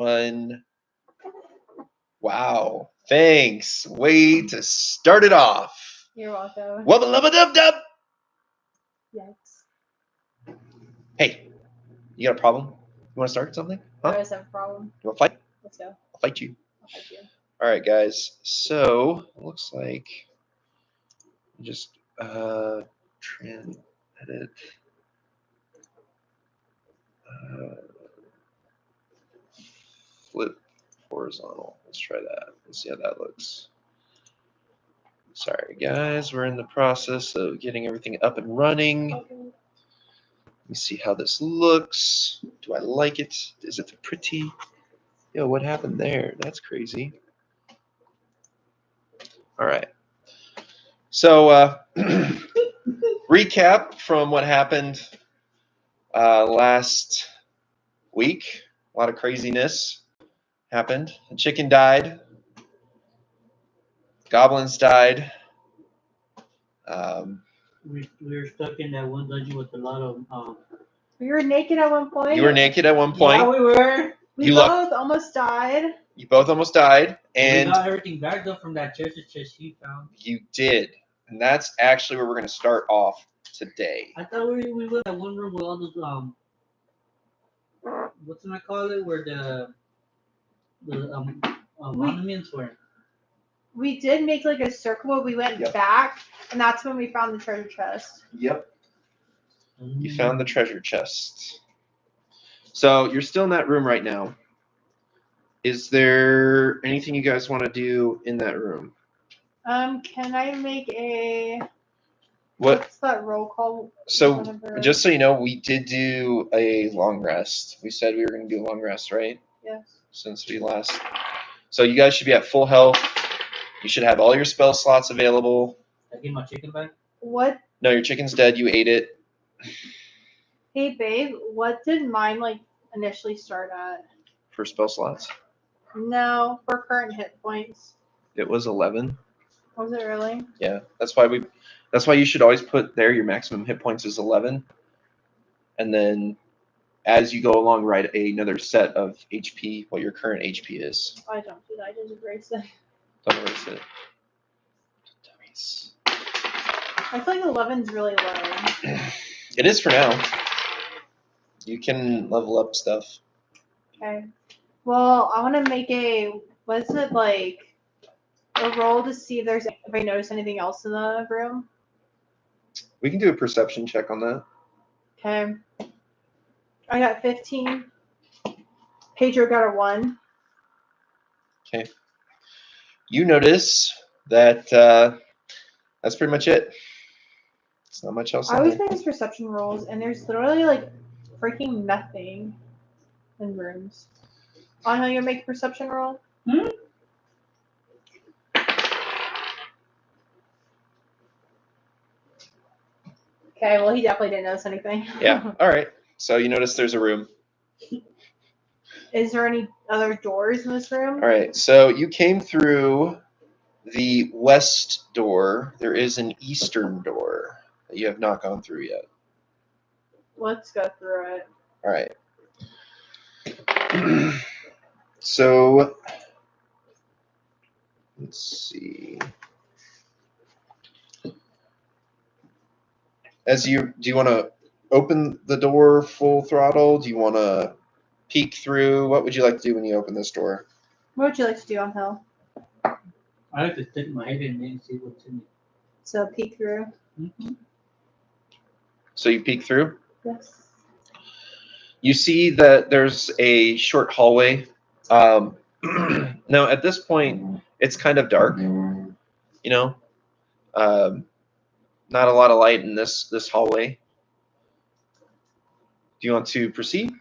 One. Wow. Thanks. Way to start it off. You're welcome. Wubba lubba dub dub. Yes. Hey, you got a problem? You want to start something? I always have a problem. You want to fight? Let's go. I'll fight you. I'll fight you. All right, guys. So it looks like just edit. Flip horizontal. Let's try that. Let's see how that looks. Sorry, guys. We're in the process of getting everything up and running. Okay. Let me see how this looks. Do I like it? Is it pretty? Yo, what happened there? That's crazy. All right. So, recap from what happened last week. A lot of craziness happened. A chicken died. Goblins died. We were stuck in that one dungeon with a lot of. We were naked at one point. You were naked at one point. Yeah, we were. We both almost died. You both almost died, and we got everything back though from that treasure chest he found. You did, and that's actually where we're going to start off today. I thought we were in that one room with all those what's I call it, where the monuments were. We did make like a circle, but we went back, and that's when we found the treasure chest. Yep. You found the treasure chest. So you're still in that room right now. Is there anything you guys want to do in that room? Can I make a... What's that roll call? So, just so you know, we did do a long rest. We said we were going to do a long rest, right? Yes. Since we last... So you guys should be at full health. You should have all your spell slots available. I get my chicken back? What? No, your chicken's dead. You ate it. Hey, babe, what did mine, initially start at? For spell slots? No, for current hit points. It was 11. Was it really? Yeah, that's why you should always put there your maximum hit points is 11. And then as you go along, write another set of HP, what your current HP is. I don't do that. I just erase it. Don't erase it. Dummies. I feel like 11's really low. It is for now. You can level up stuff. Okay. Well, I want to make a roll to see if I notice anything else in the room. We can do a perception check on that. Okay. I got 15. Pedro got a 1. Okay. You notice that that's pretty much it. It's not much else. I always make these perception rolls, and there's literally freaking nothing in rooms. On how you make a perception roll? Okay, well, he definitely didn't notice anything. Yeah. All right. So you notice there's a room. Is there any other doors in this room? All right. So you came through the west door. There is an eastern door that you have not gone through yet. Let's go through it. All right. So let's see. Do you want to open the door full throttle? Do you want to peek through? What would you like to do when you open this door? What would you like to do on Hill? I like to stick my head in there and see what's in it. So peek through? Mm-hmm. So you peek through? Yes. You see that there's a short hallway. Now, at this point, it's kind of dark. You know? Not a lot of light in this hallway. Do you want to proceed?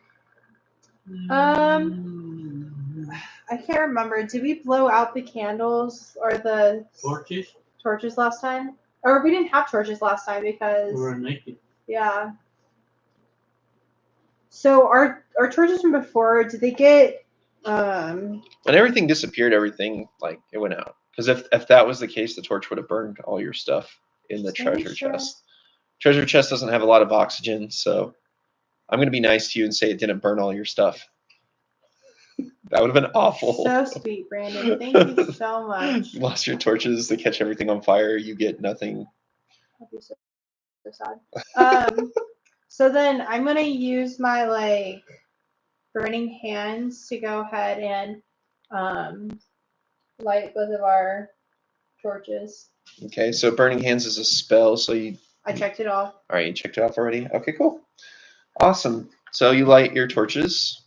I can't remember. Did we blow out the candles or the torches last time? Or we didn't have torches last time because we were naked. Yeah. So our torches from before, did they get When everything disappeared, everything it went out. Because if that was the case, the torch would have burned all your stuff in the treasure chest. Treasure chest doesn't have a lot of oxygen, so I'm going to be nice to you and say it didn't burn all your stuff. That would have been awful. So sweet, Brandon. Thank you so much. You lost your torches to catch everything on fire. You get nothing. That'd be so sad. So then I'm gonna use my like burning hands to go ahead and light both of our torches. Okay, so Burning Hands is a spell, so you... I checked it off. All right, you checked it off already? Okay, cool. Awesome. So you light your torches.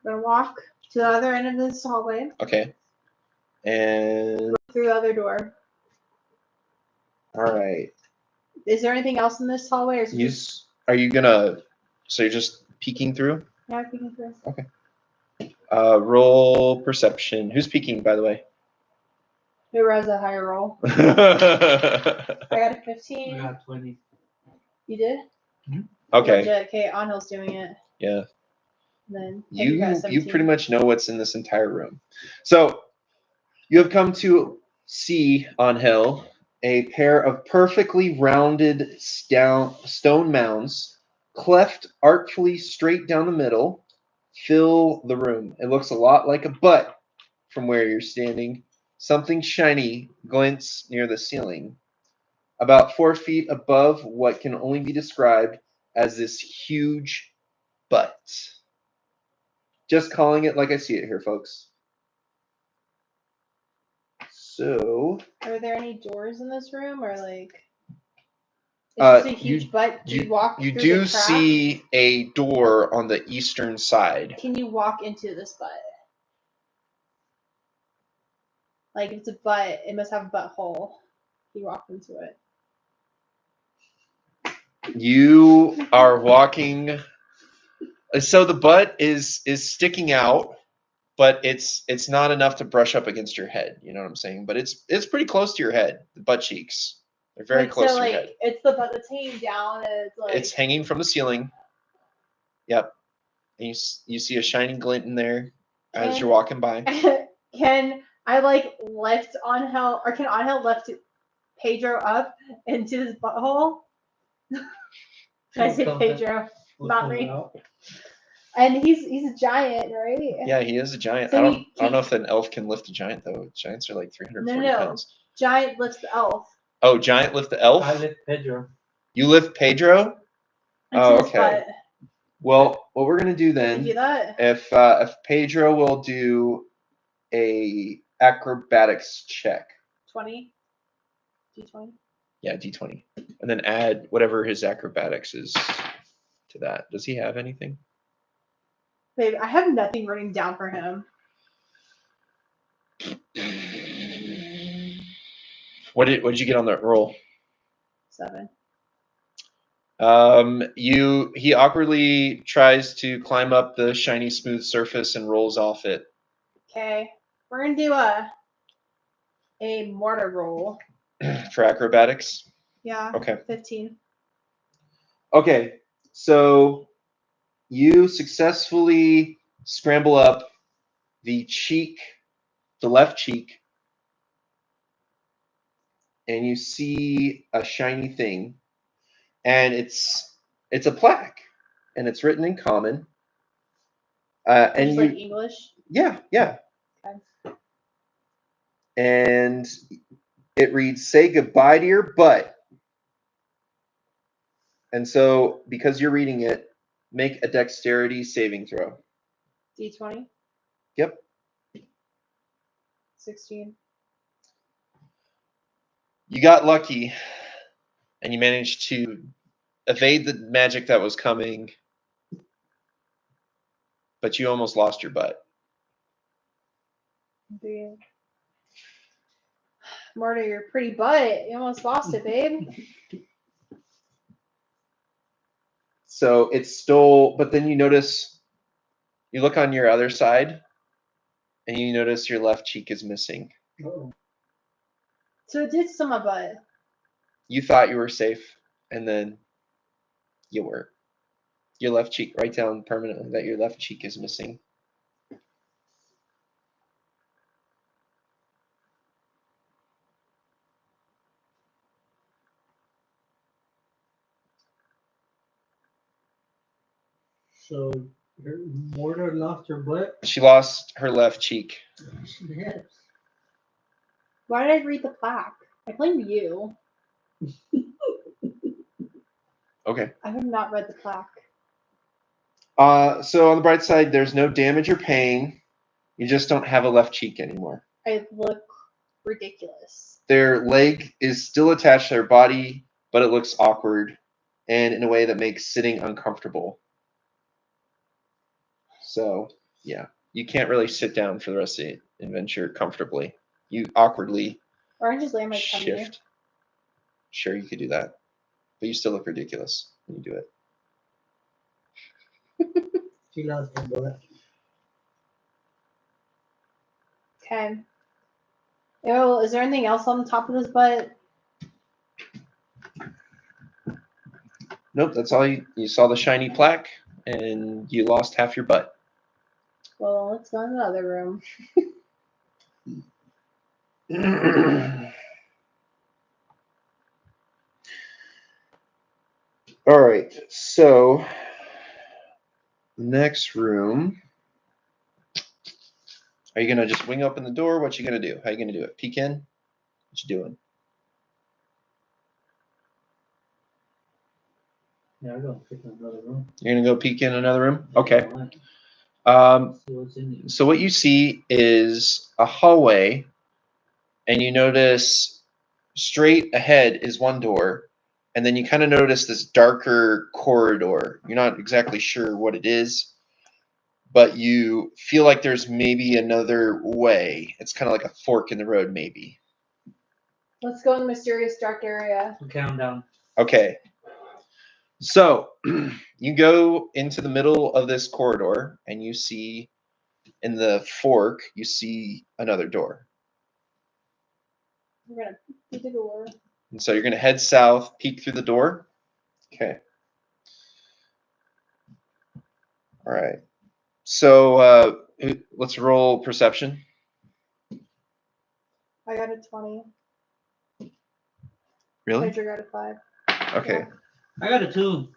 I'm gonna walk to the other end of this hallway. Okay. And... Through the other door. All right. Is there anything else in this hallway? Or is it just... Are you gonna... So you're just peeking through? Yeah, peeking through. Okay. Roll perception. Who's peeking, by the way? Who has a higher roll? I got a 15. I got 20. You did? Okay. Legit. Okay, Angel's doing it. Yeah. And then You pretty much know what's in this entire room. So you have come to see on Hill a pair of perfectly rounded stone mounds, cleft artfully straight down the middle, fill the room. It looks a lot like a butt from where you're standing. Something shiny glints near the ceiling, about 4 feet above what can only be described as this huge butt. Just calling it like I see it here, folks. So... Are there any doors in this room, or like... It's just a huge butt. Do you walk You through do the crack? see a door on the eastern side. Can you walk into this butt? Like, if it's a butt, it must have a butthole. You walk into it. You are walking... So the butt is sticking out, but it's not enough to brush up against your head. You know what I'm saying? But it's pretty close to your head. The butt cheeks. They're very close to your head. It's the butt that's hanging down, and it's like... It's hanging from the ceiling. Yep. And you see a shining glint in there as you're walking by. Can I like lift Angel, or can Angel lift Pedro up into his butthole? Can I say Pedro? Not me. And he's a giant, right? Yeah, he is a giant. So I don't know if an elf can lift a giant though. Giants are like 340 pounds. Giant lifts the elf. Oh, giant lift the elf? I lift Pedro. You lift Pedro? Oh, okay. Well, what we're gonna do then? Can you do that? If Pedro will do a acrobatics check. 20. D20. Yeah, D20, and then add whatever his acrobatics is to that. Does he have anything? Babe, I have nothing written down for him. What did you get on that roll? 7. He awkwardly tries to climb up the shiny smooth surface and rolls off it. Okay, we're gonna do a mortar roll. For acrobatics? Yeah. Okay. 15. Okay, so you successfully scramble up the left cheek, and you see a shiny thing, and it's a plaque, and it's written in common. And like English? Yeah. Okay. And it reads, "Say goodbye to your butt." And so, because you're reading it, make a dexterity saving throw. D20? Yep. 16. You got lucky, and you managed to evade the magic that was coming, but you almost lost your butt. Dude. Morty, your pretty butt. You almost lost it, babe. So it stole, but then you look on your other side, and you notice your left cheek is missing. Oh. So it did steal my butt. You thought you were safe, and then you weren't. Your left cheek, write down permanently that your left cheek is missing. So Your mortar lost her butt. She lost her left cheek. Yes. Why did I read the plaque? I blame you. Okay. I have not read the plaque. So on the bright side, there's no damage or pain. You just don't have a left cheek anymore. I look ridiculous. Their leg is still attached to their body, but it looks awkward and in a way that makes sitting uncomfortable. So, yeah, you can't really sit down for the rest of the adventure comfortably. You awkwardly Or I just lay on my tummy. shift. Sure, you could do that, but you still look ridiculous when you do it. She lost her butt. Okay. Ew, is there anything else on the top of his butt? Nope, that's all you saw the shiny plaque, and you lost half your butt. Well, let's go in another room. All right, so next room. Are you gonna just wing open the door? What you gonna do? How you gonna do it? Peek in? What you doing? Yeah, I'm gonna pick another room. You're gonna go peek in another room? Okay. See what's in there. So what you see is a hallway, and you notice straight ahead is one door, and then you kind of notice this darker corridor. You're not exactly sure what it is, but you feel like there's maybe another way. It's kind of like a fork in the road, maybe. Let's go in the mysterious dark area. Countdown. Okay. So you go into the middle of this corridor, and you see in the fork, you see another door. We're gonna peek through the door. And so you're going to head south, peek through the door. Okay. All right. So let's roll perception. I got a 20. Really? Pedro got a 5. Okay. I got a 2.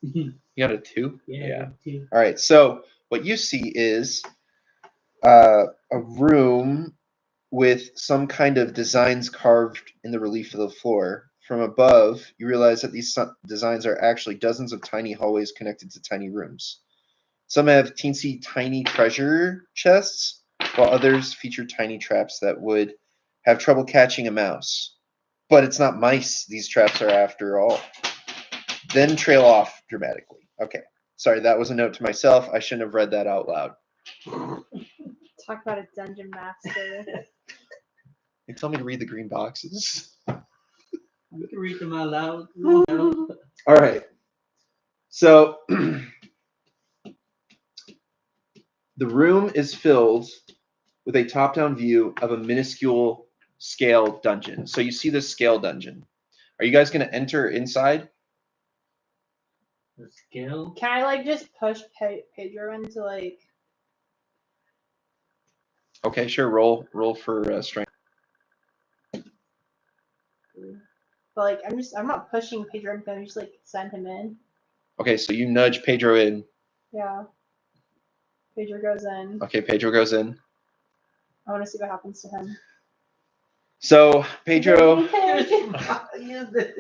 You got a 2? Yeah. I got a 2. All right. So what you see is a room with some kind of designs carved in the relief of the floor. From above, you realize that these designs are actually dozens of tiny hallways connected to tiny rooms. Some have teensy tiny treasure chests, while others feature tiny traps that would have trouble catching a mouse. But it's not mice these traps are after all. Then trail off dramatically. Okay. Sorry, that was a note to myself. I shouldn't have read that out loud. Talk about a dungeon master. They tell me to read the green boxes. We can read them out loud. All right. So the room is filled with a top-down view of a minuscule scale dungeon. So you see this scale dungeon. Are you guys going to enter inside? The scale. Can I like just push Pedro into like? Okay, sure. Roll for strength. But like I'm not pushing Pedro. I'm gonna just like send him in. Okay, so you nudge Pedro in. Yeah. Pedro goes in. Okay, Pedro goes in. I want to see what happens to him. So Pedro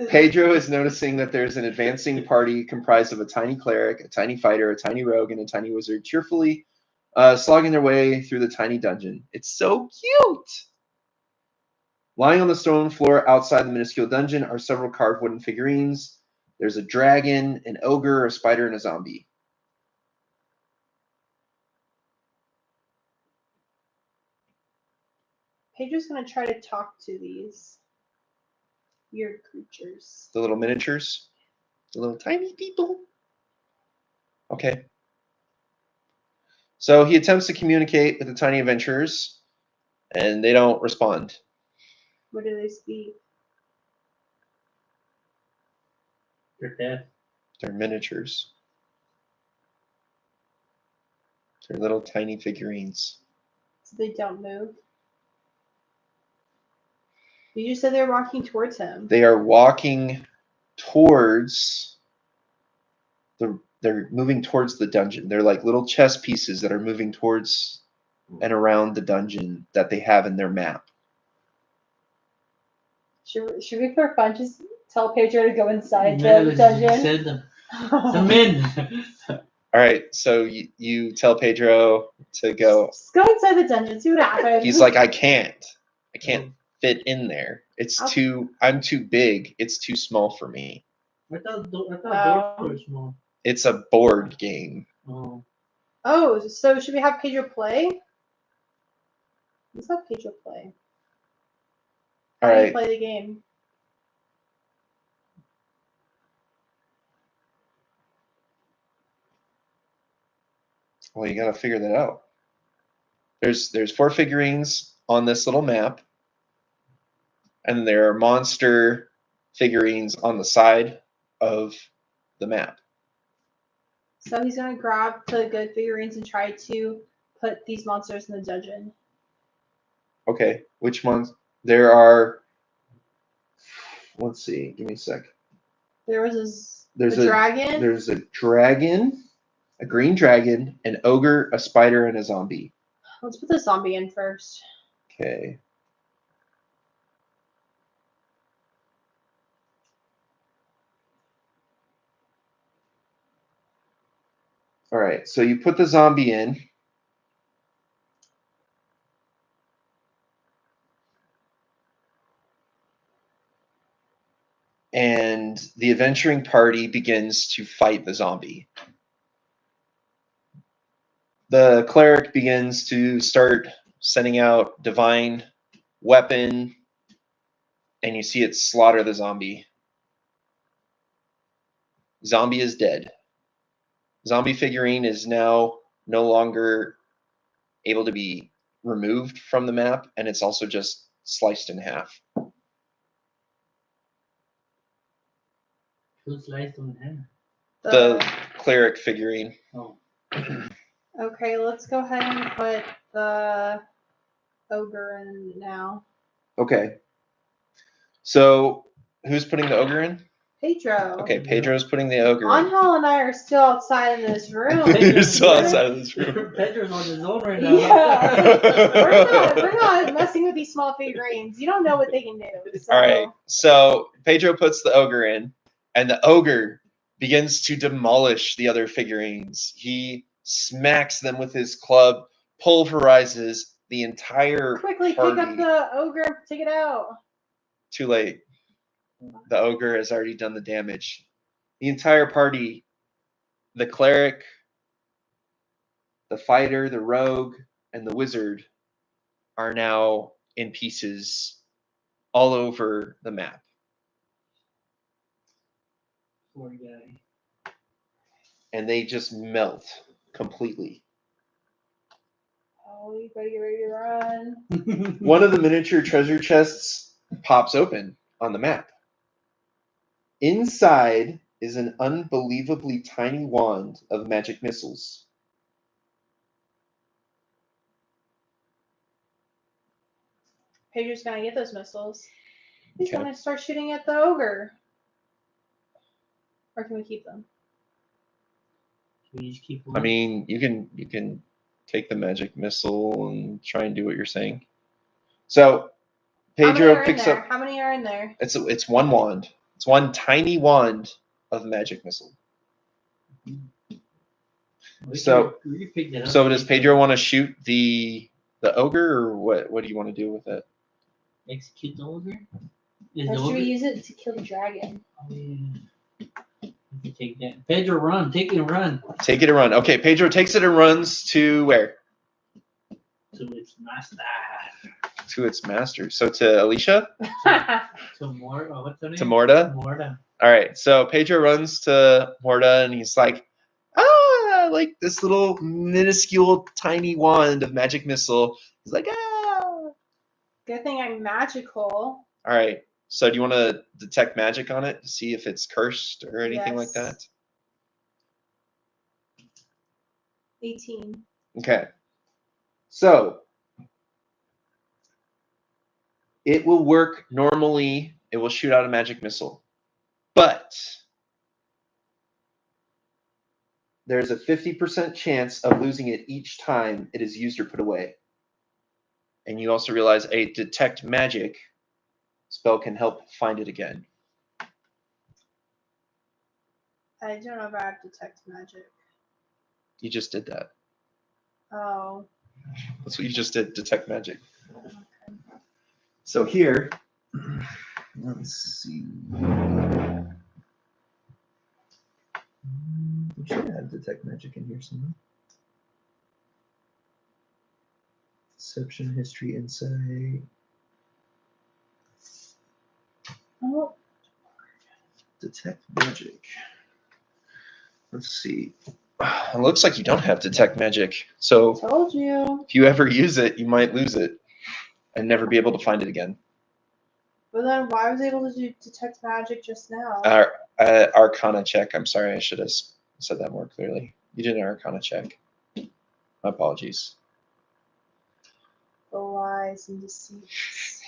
Pedro. is noticing that there's an advancing party comprised of a tiny cleric, a tiny fighter, a tiny rogue, and a tiny wizard cheerfully slogging their way through the tiny dungeon. It's so cute! Lying on the stone floor outside the minuscule dungeon are several carved wooden figurines. There's a dragon, an ogre, a spider, and a zombie. Pedro's gonna try to talk to these weird creatures. The little miniatures. The little tiny people. Okay. So he attempts to communicate with the tiny adventurers, and they don't respond. What do they speak? They're dead. They're miniatures. They're little tiny figurines. So they don't move. You just said they were walking towards him. They are walking towards the they're moving towards the dungeon. They're like little chess pieces that are moving towards and around the dungeon that they have in their map. Should we for fun just tell Pedro to go inside the dungeon? Send them. Come in. All right, so you tell Pedro to go. Just go inside the dungeon, see what happens. He's like, I can't fit in there. I'm too big. It's too small for me. I thought doors were small. It's a board game. Oh. Oh, so should we have Pedro play? Let's have Pedro play. All How do you right. play the game? Well, you got to figure that out. There's 4 figurines on this little map, and there are monster figurines on the side of the map. So he's gonna grab the good figurines and try to put these monsters in the dungeon. Okay, which ones? There are. Let's see. Give me a sec. There was There's a dragon. There's a dragon, a green dragon, an ogre, a spider, and a zombie. Let's put the zombie in first. Okay. All right, so you put the zombie in. And the adventuring party begins to fight the zombie. The cleric begins to start sending out divine weapon, and you see it slaughter the zombie. Zombie is dead. Zombie figurine is now no longer able to be removed from the map, and it's also just sliced in half. Who's sliced on hand? The cleric figurine. Oh. Okay, let's go ahead and put the ogre in now. Okay. So who's putting the ogre in? Pedro. Okay, Pedro's putting the ogre in. Angel and I are still outside in this room. You're still outside of this room. Pedro's on his own right now. Yeah. we're not messing with these small figurines. You don't know what they can do. So. All right. So Pedro puts the ogre in, and the ogre begins to demolish the other figurines. He smacks them with his club, pulverizes the entire Quickly party. pick up the ogre and take it out. Too late. The ogre has already done the damage. The entire party, the cleric, the fighter, the rogue, and the wizard are now in pieces all over the map. Poor guy. And they just melt completely. Oh, you better get ready to run. One of the miniature treasure chests pops open on the map. Inside is an unbelievably tiny wand of magic missiles. Pedro's gonna get those missiles. He's Okay. gonna start shooting at the ogre. Or can we keep them? Can you just keep I mean, you can take the magic missile and try and do what you're saying. So Pedro picks up. How many are in there? It's one wand. It's one tiny wand of magic missile. So does Pedro want to shoot the ogre, or what do you want to do with it? Execute the ogre? Or should we use it to kill the dragon? Oh, yeah. You take that. Pedro, run. Take it and run. Take it and run. Okay, Pedro takes it and runs to where? To its master. To its master. So to Alicia? To Morta. What's her name? To Morta? Morta. All right. So Pedro runs to Morta, and he's like, like this little minuscule tiny wand of magic missile. He's like, Good thing I'm magical. All right. So do you want to detect magic on it to see if it's cursed or anything like that? 18. Okay. So it will work normally. It will shoot out a magic missile. But there's a 50% chance of losing it each time it is used or put away. And you also realize a detect magic spell can help find it again. I don't know if I have detect magic. You just did that. Oh. That's what you just did, detect magic. Okay. So here, let's see. We should have detect magic in here somewhere. Deception, history, insight. Oh. Detect magic. Let's see. It looks like you don't have detect magic. So Told you. if you ever use it, you might lose it and never be able to find it again. But then why was I able to do detect magic just now? Arcana check. I'm sorry, I should have said that more clearly. You did an Arcana check. My apologies. The lies and deceits.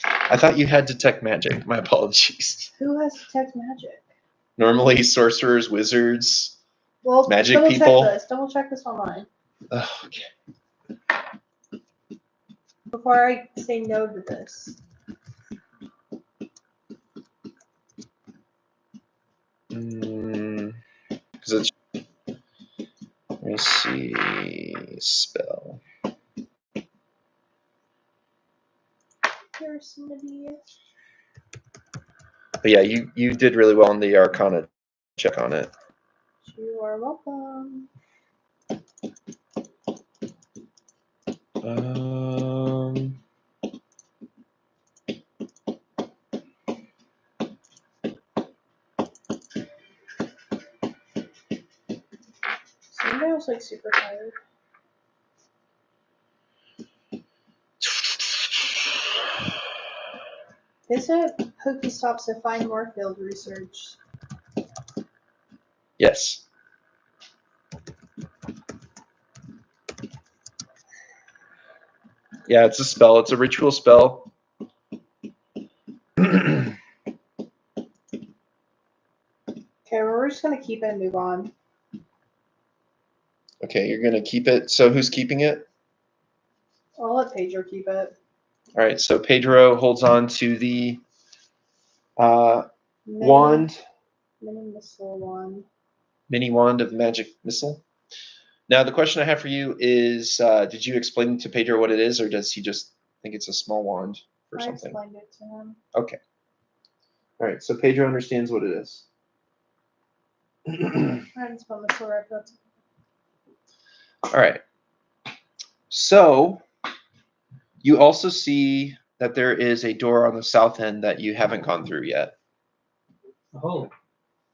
I thought you had detect magic. My apologies. Who has detect magic? Normally, sorcerers, wizards, Well, magic double people. check this. Double check this online. Oh, okay. Before I say no to this. Because it's. Let me see. Spell. Here's somebody. But yeah, you did really well on the Arcana check on it. You are welcome. Somebody else like super tired. They said Pokestops to find more field research. Yes. Yeah, it's a spell. It's a ritual spell. Okay, we're just gonna keep it and move on. Okay, you're gonna keep it. So who's keeping it? I'll let Pedro keep it. All right. So Pedro holds on to the wand. Mini missile wand. Mini wand of magic missile. Now the question I have for you is: did you explain to Pedro what it is, or does he just think it's a small wand or something? I explained it to him. Okay. All right. So Pedro understands what it is. I didn't spell missile right, but All right. So you also see that there is a door on the south end that you haven't gone through yet. Oh,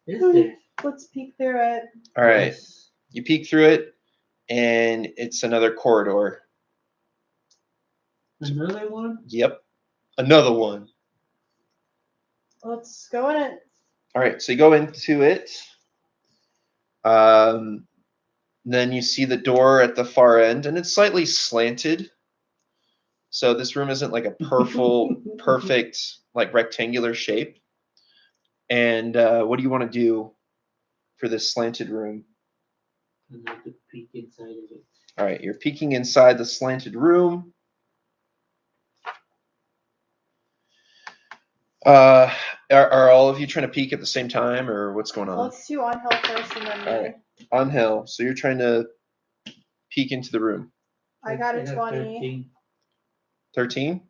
is there? Let's peek through it. All right. Yes. You peek through it, and it's another corridor. Another one? Yep. Another one. Let's go in it. All right. So you go into it. Then you see the door at the far end, and it's slightly slanted. So this room isn't like a perfect, like rectangular shape. And what do you want to do for this slanted room? I'd like to peek inside of it. All right, you're peeking inside the slanted room. Are all of you trying to peek at the same time, or what's going on? Let's do on hill first and then All right. On hill. So you're trying to peek into the room. I got a have 20. 13?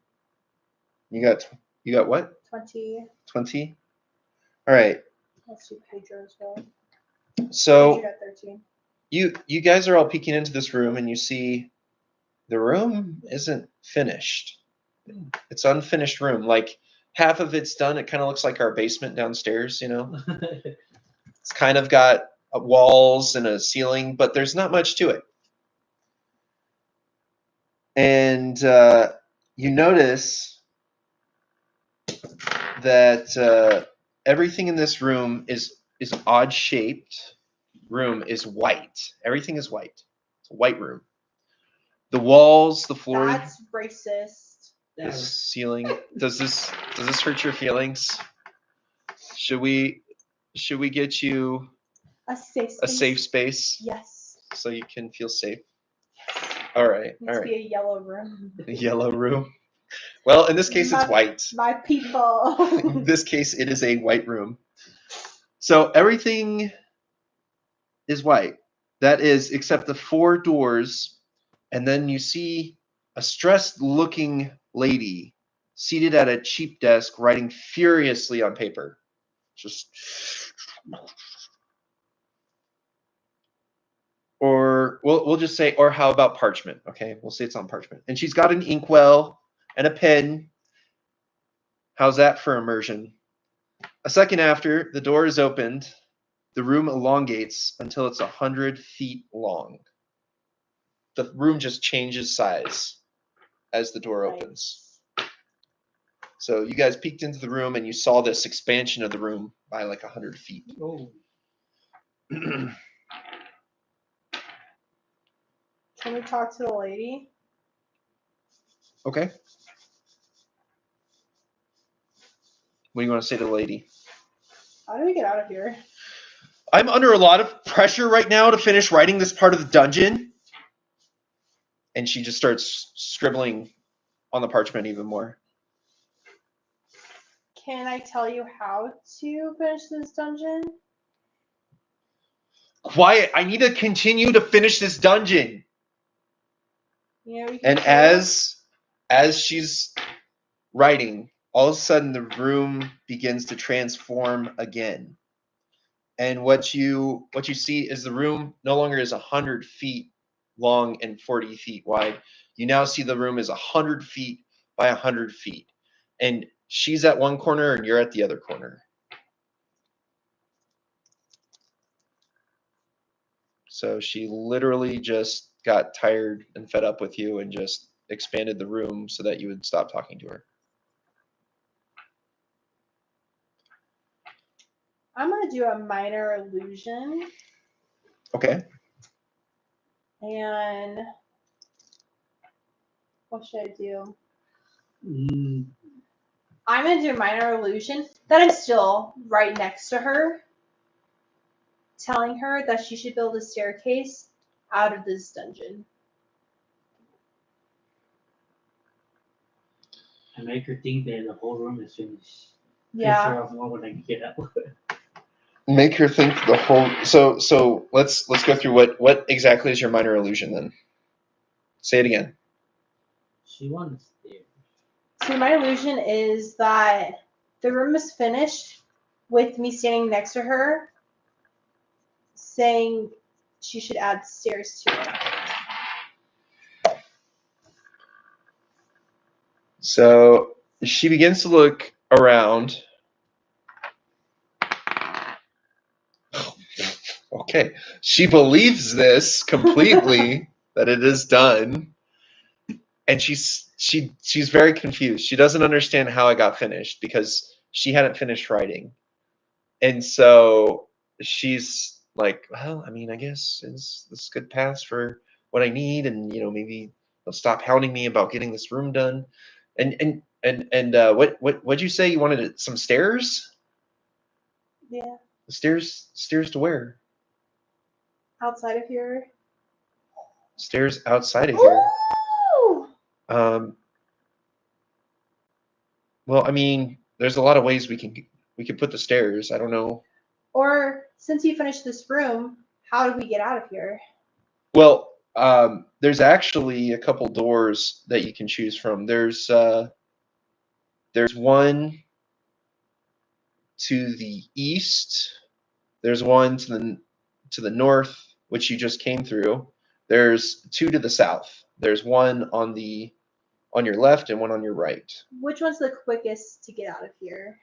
You got what? 20. 20? All right. Let's do Pedro as well. So Pedro got 13. you guys are all peeking into this room, and you see the room isn't finished. It's unfinished room. Like half of it's done. It kind of looks like our basement downstairs, you know? It's kind of got walls and a ceiling, but there's not much to it. And you notice that everything in this room is odd shaped. Room is white. Everything is white. It's a white room. The walls, the floor, That's racist. the ceiling. Does this hurt your feelings? Should we get you? A safe space. A safe space. Yes. So you can feel safe. All right. It needs to be a yellow room. A yellow room. Well, in this case, it's white. My people. In this case, it is a white room. So everything is white. That is, except the 4 doors. And then you see a stressed-looking lady seated at a cheap desk writing furiously on paper. Just... Or we'll just say, or how about parchment? Okay, we'll say it's on parchment. And she's got an inkwell and a pen. How's that for immersion? A second after, the door is opened. The room elongates until it's 100 feet long. The room just changes size as the door opens. So you guys peeked into the room and you saw this expansion of the room by like 100 feet. Oh. Can we talk to the lady? Okay. What do you want to say to the lady? How do we get out of here? I'm under a lot of pressure right now to finish writing this part of the dungeon. And she just starts scribbling on the parchment even more. Can I tell you how to finish this dungeon? Quiet. I need to continue to finish this dungeon. You know, And as she's writing, all of a sudden the room begins to transform again. And what you see is the room no longer is 100 feet long and 40 feet wide. You now see the room is 100 feet by 100 feet. And she's at one corner and you're at the other corner. So she literally just got tired and fed up with you and just expanded the room so that you would stop talking to her. I'm going to do a minor illusion. Okay. And what should I do? I'm going to do a minor illusion that I'm still right next to her, telling her that she should build a staircase out of this dungeon. I make her think that the whole room is finished. Yeah. Piss her off more when I get up. Make her think the whole. So let's go through what exactly is your minor illusion then. Say it again. She wants stairs. So my illusion is that the room is finished with me standing next to her, saying she should add stairs to it. So she begins to look around. Okay. She believes this completely that it is done. And she's very confused. She doesn't understand how it got finished because she hadn't finished writing. And so she's like, well, I mean, I guess this good pass for what I need, and maybe they'll stop hounding me about getting this room done. And what'd you say? You wanted some stairs? Yeah. Stairs to where? Outside of here. Stairs outside of here. Ooh! Well, I mean, there's a lot of ways we can put the stairs. I don't know. Or since you finished this room, how do we get out of here? Well, there's actually a couple doors that you can choose from. There's one to the east. There's one to the north, which you just came through. There's 2 to the south. There's one on your left and one on your right. Which one's the quickest to get out of here?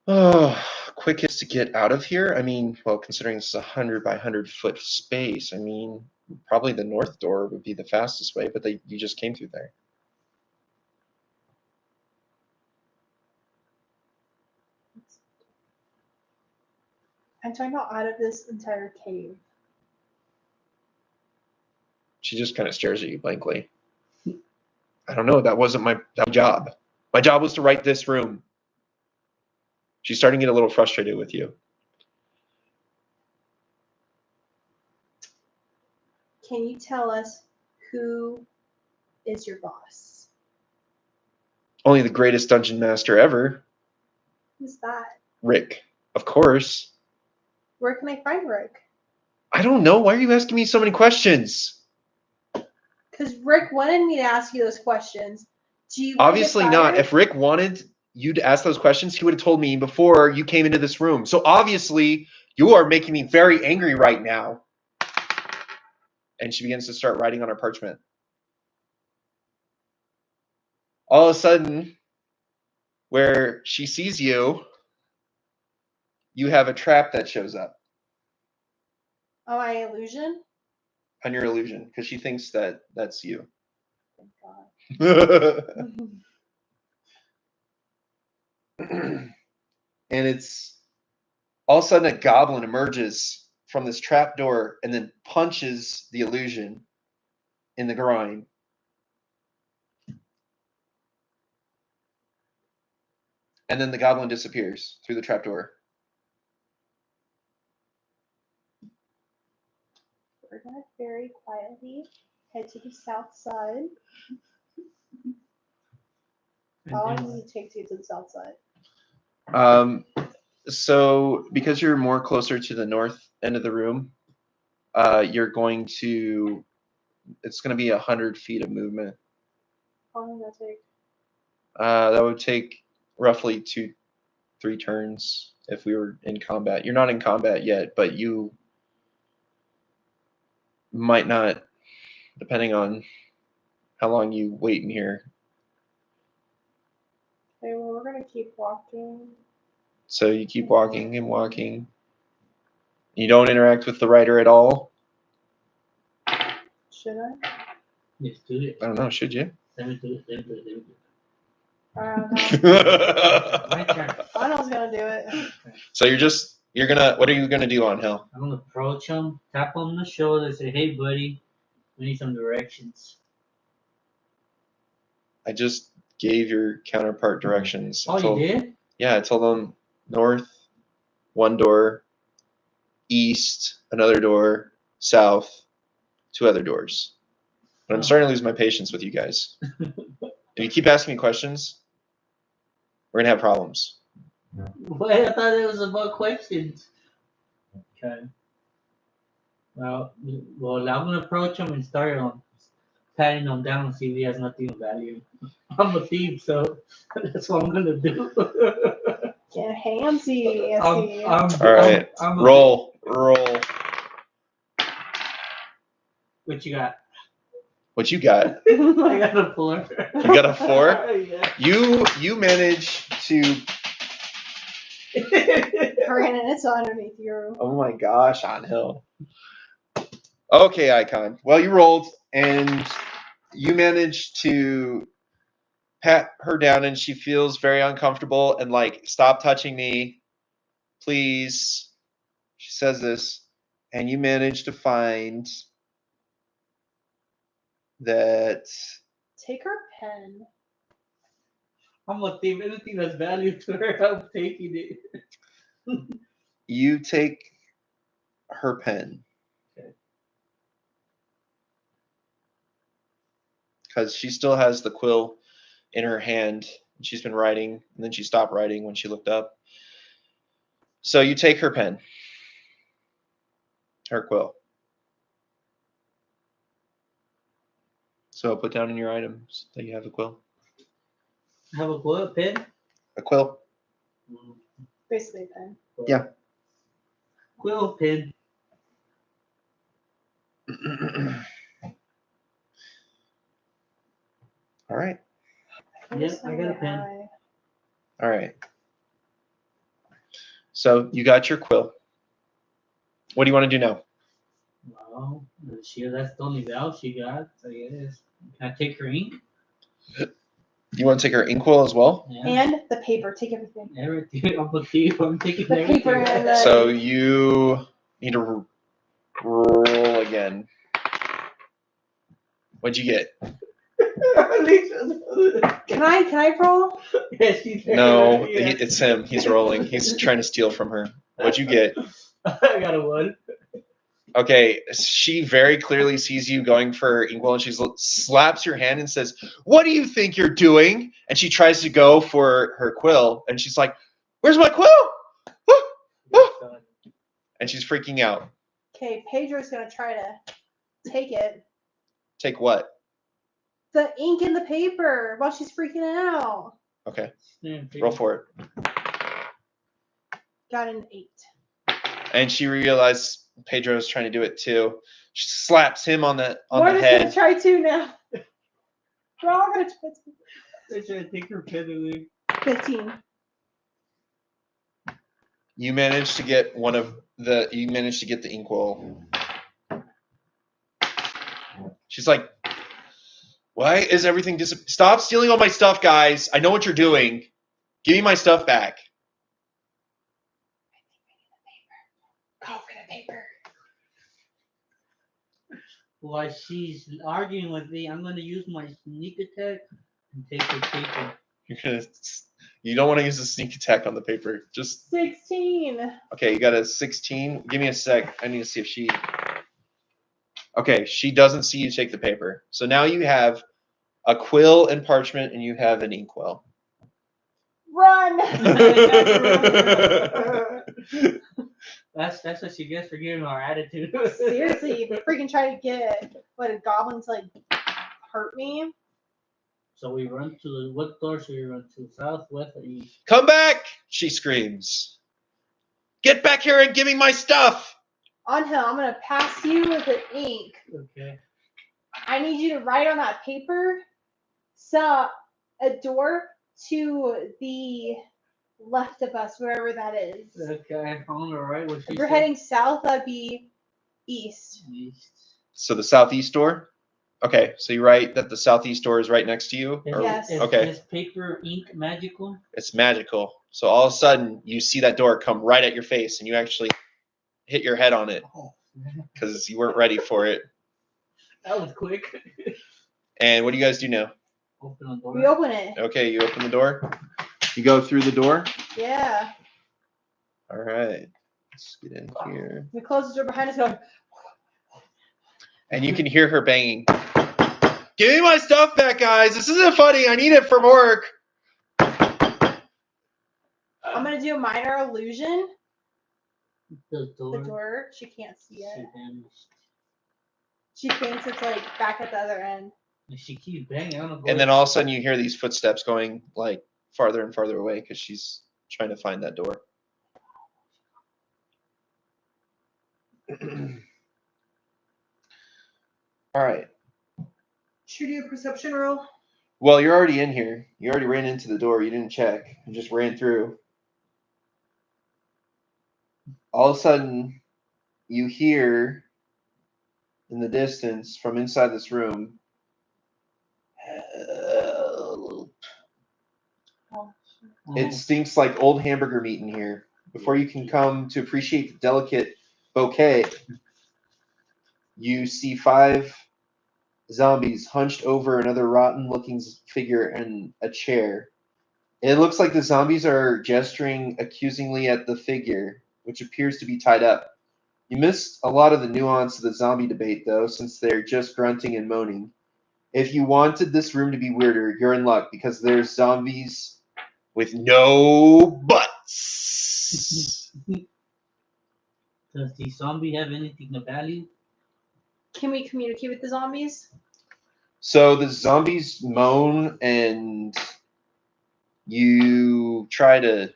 Oh, quickest to get out of here? I mean, well, considering it's 100 by 100 foot space, I mean, probably the north door would be the fastest way, but you just came through there. I'm talking about out of this entire cave. She just kind of stares at you blankly. I don't know. That wasn't my job. My job was to write this room. She's starting to get a little frustrated with you. can you tell us who is your boss? Only the greatest dungeon master ever, Who's that? Rick. Of course. Where can I find Rick? I don't know. Why are you asking me so many questions? Because Rick wanted me to ask you those questions. Do you Obviously not. If Rick wanted you to ask those questions, he would have told me before you came into this room. So obviously, you are making me very angry right now. And she begins to start writing on her parchment. All of a sudden, where she sees you, you have a trap that shows up Oh, my illusion? on your illusion because she thinks that that's you. Thank God. And it's all of a sudden a goblin emerges from this trap door and then punches the illusion in the groin. And then the goblin disappears through the trap door. We're going to very quietly head to the south side. How long does it take to get to the south side? So because you're more closer to the north end of the room, you're going to, it's going to be 100 feet of movement. How long does that take? That would take roughly 2-3 turns if we were in combat. You're not in combat yet, but you might not, depending on how long you wait in here. Okay, well, we're going to keep walking. So you keep walking and walking. You don't interact with the writer at all. Should I? Yes, do it. I don't know. Should you? Let me do it. Let me do it. Let me do it. I don't know. My turn. Donald's going to do it. So you're gonna. What are you gonna do on Hill? I'm gonna approach him, tap him on the shoulder, say, "Hey, buddy, we need some directions." I just gave your counterpart directions. I Oh, told- you did? Yeah, I told them north, one door, east, another door, south, 2 other doors. But I'm starting to lose my patience with you guys. If you keep asking me questions, we're gonna have problems. Wait, I thought it was about questions. Okay. Well, I'm gonna approach him and start patting him down and see if he has nothing of value. I'm a thief, so that's what I'm gonna do. Get handsy, Nancy. All right, I'm roll. What you got? What you got? I got a 4. You got a 4? Yeah. You manage to. Brandon, it's underneath you. Oh my gosh, on Hill. Okay, Icon. Well, you rolled and you managed to pat her down, and she feels very uncomfortable and like, stop touching me, please. She says this, and you manage to find that. Take her pen. I'm a thief. Anything that's value to her, I'm taking it. You take her pen. Okay. Because she still has the quill in her hand. And she's been writing, and then she stopped writing when she looked up. So you take her pen. Her quill. So put down in your items that you have a quill. Have a what? Pen? A quill. Basically a pen. Yeah. Quill pen. All right. Yeah, I got a pen. All right. So you got your quill. What do you want to do now? Well, that's the only valve she got, I guess. Can I take her ink? You want to take her inkwell as well? Yeah. And the paper. Take everything. Everything. I'm a thief. I'm taking The everything. paper and the- So you need to roll again. What'd you get? Can I roll? Yeah, she's No, yeah. it's him. He's rolling. He's trying to steal from her. What'd you get? I got a 1. Okay, she very clearly sees you going for her inkwell, and she slaps your hand and says, "What do you think you're doing?" And she tries to go for her quill, and she's like, "Where's my quill?" And she's freaking out. Okay, Pedro's gonna try to take it. Take what? The ink in the paper while she's freaking out. Okay, roll for it. Got an 8. And she realized Pedro's trying to do it too. She slaps him on the Morty's head. gonna try to now. We're all gonna try to. They're trying to take her pen away. 15. You managed to get the inkwell. She's like, "Why is everything Stop stealing all my stuff, guys. I know what you're doing. Give me my stuff back." Go for the paper. While she's arguing with me, I'm gonna use my sneak attack and take the paper. You don't want to use a sneak attack on the paper. Just 16. okay. You got a 16. Give me a sec. I need to see if she. Okay, she doesn't see you take the paper. So now you have a quill and parchment, and you have an inkwell. Run! That's what she gets for giving our attitude. Seriously, you freaking try to get a goblin to hurt me. So we run to what door should we run to? South, west, or east? Come back! She screams. Get back here and give me my stuff! Angel, I'm gonna pass you the ink. Okay. I need you to write on that paper. So a door to the left of us, wherever that is. Okay, on the right. What If we're heading south, that'd be east. East. So the southeast door? Okay, so you write that the southeast door is right next to you? Yes. Okay. Is paper ink magical? It's magical. So all of a sudden, you see that door come right at your face, and you actually hit your head on it because you weren't ready for it. That was quick. And what do you guys do now? Open the door. We open it. Okay, you open the door. You go through the door. Yeah. All right. Let's get in here. We close the door behind us. Going. And you can hear her banging. Give me my stuff back, guys. This isn't funny. I need it for work. I'm gonna do a minor illusion. The door. The door. She can't see it. She vanished. She thinks it's back at the other end. She keeps banging. I don't know. And then all of a sudden you hear these footsteps going farther and farther away because she's trying to find that door. All right. Should we do a perception roll? Well, you're already in here. You already ran into the door. You didn't check. You just ran through. All of a sudden, you hear in the distance from inside this room, "Help." It stinks like old hamburger meat in here. Before you can come to appreciate the delicate bouquet, you see 5 zombies hunched over another rotten-looking figure in a chair. It looks like the zombies are gesturing accusingly at the figure, which appears to be tied up. You missed a lot of the nuance of the zombie debate, though, since they're just grunting and moaning. If you wanted this room to be weirder, you're in luck, because there's zombies with no butts. Does the zombie have anything of value? Can we communicate with the zombies? So the zombies moan, and you try to...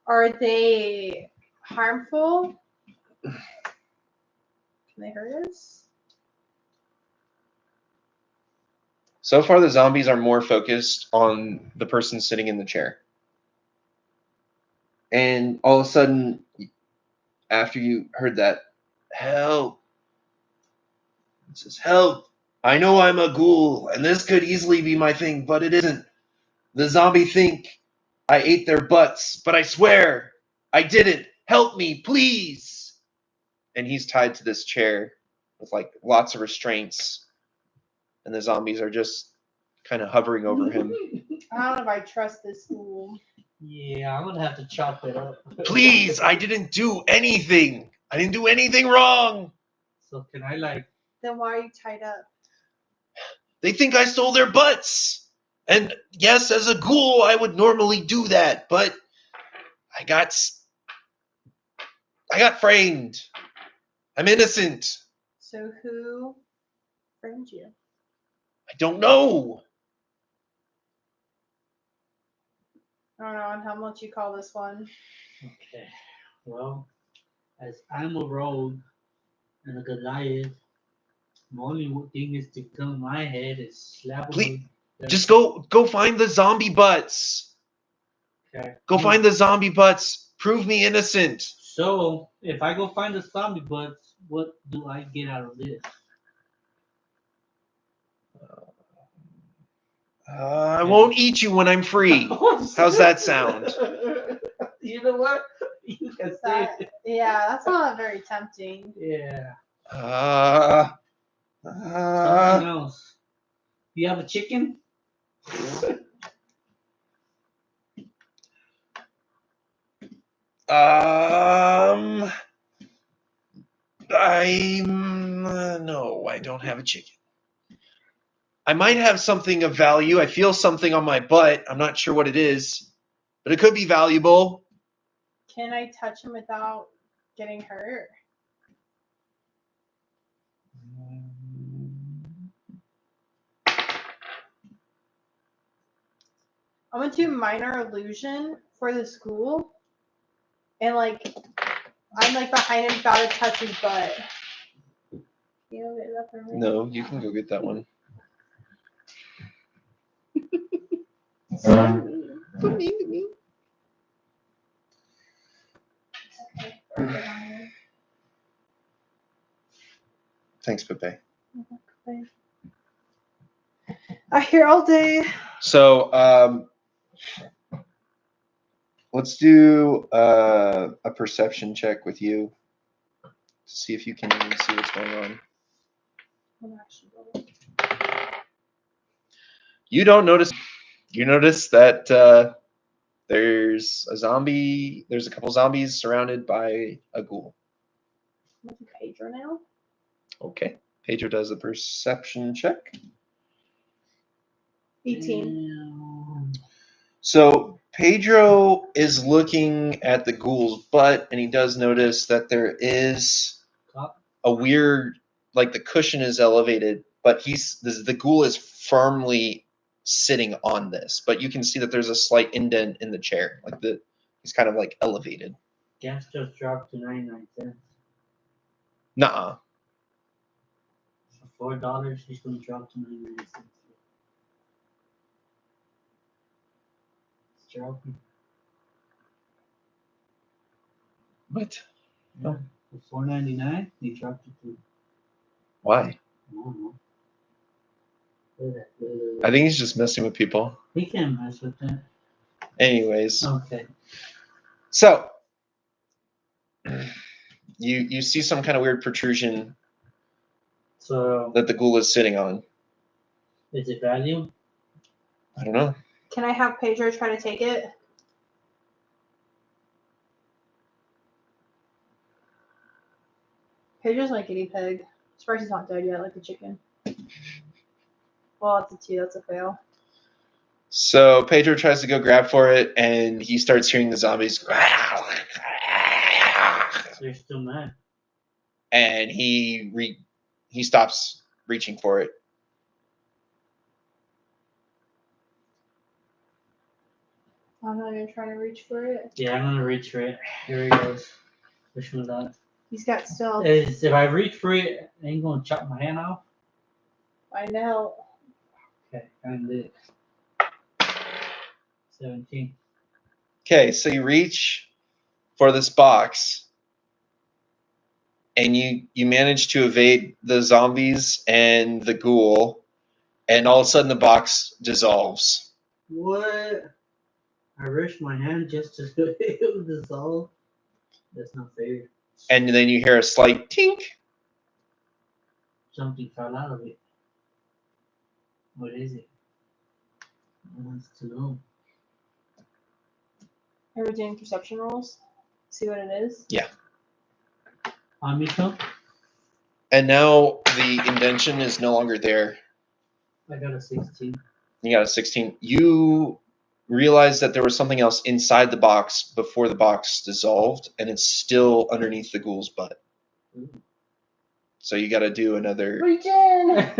Are they harmful? Can they hurt us? So far, the zombies are more focused on the person sitting in the chair. And all of a sudden, after you heard that, help. It says, help. I know I'm a ghoul, and this could easily be my thing, but it isn't. The zombie think I ate their butts, but I swear I didn't. Help me, please. And he's tied to this chair with lots of restraints. And the zombies are just kind of hovering over him. I don't know if I trust this fool. Yeah, I'm gonna have to chop it up. Please, I didn't do anything. I didn't do anything wrong. So can I like? Then why are you tied up? They think I stole their butts. And yes, as a ghoul, I would normally do that, but I got framed. I'm innocent. So who framed you? I don't know. I don't know. And how much you call this one? Okay. Well, as I'm a rogue and a Goliath, the only thing is to come in my head is slap Please, him. just go find the zombie butts. Okay. Go find the zombie butts. Prove me innocent. So if I go find the zombie butts, what do I get out of this? I won't eat you when I'm free. How's that sound? You know what? You can say That, it. yeah, that's not very tempting. Yeah. Uh, Something else. You have a chicken? No, I don't have a chicken. I might have something of value. I feel something on my butt. I'm not sure what it is, but it could be valuable. Can I touch him without getting hurt? I'm gonna do minor illusion for the school, and like I'm like behind him, about to touch his butt. You know, get that for me. No, you can go get that one. So mean to me. It's okay. Thanks, Pepe. I hear all day. So, let's do a perception check with you to see if you can even see what's going on. You don't notice. You notice that there's a zombie. There's a couple zombies surrounded by a ghoul. I'm gonna do Pedro now. Okay. Pedro does a perception check. 18. So Pedro is looking at the ghoul's butt, and he does notice that there is a weird, like the cushion is elevated, but the ghoul is firmly sitting on this. But you can see that there's a slight indent in the chair, like he's kind of like elevated. Gas just dropped to 99 cents. Nuh-uh. For $4, he's gonna drop to 99 cents. It's dropping. What? Yeah. For $4.99, he dropped it to. Why? I don't know. I think he's just messing with people. He can't mess with that. Anyways. Okay. So you see some kind of weird protrusion So that the ghoul is sitting on. is it value? I don't know. Can I have Pedro try to take it? Pedro's my guinea pig. Surprised he's not dead yet, like the chicken. Well, that's a 2. That's a fail. So Pedro tries to go grab for it, and he starts hearing the zombies. They're still mad. And he stops reaching for it. I'm not even trying to reach for it. Yeah, I'm gonna reach for it. Here he goes. Which one that? He's got stealth. If I reach for it, I ain't gonna chop my hand off. I know. Okay, and it. 17. Okay, so you reach for this box, and you manage to evade the zombies and the ghoul, and all of a sudden the box dissolves. What? I rushed my hand just to it would dissolve. That's not fair. And then you hear a slight tink. Something fell out of it. What is it? Who wants to know? Are we doing perception rolls? See what it is? Yeah. On me too? And now the indention is no longer there. I got a 16. You got a 16. You realize that there was something else inside the box before the box dissolved, and it's still underneath the ghoul's butt. Ooh. So you got to do another. Reach in!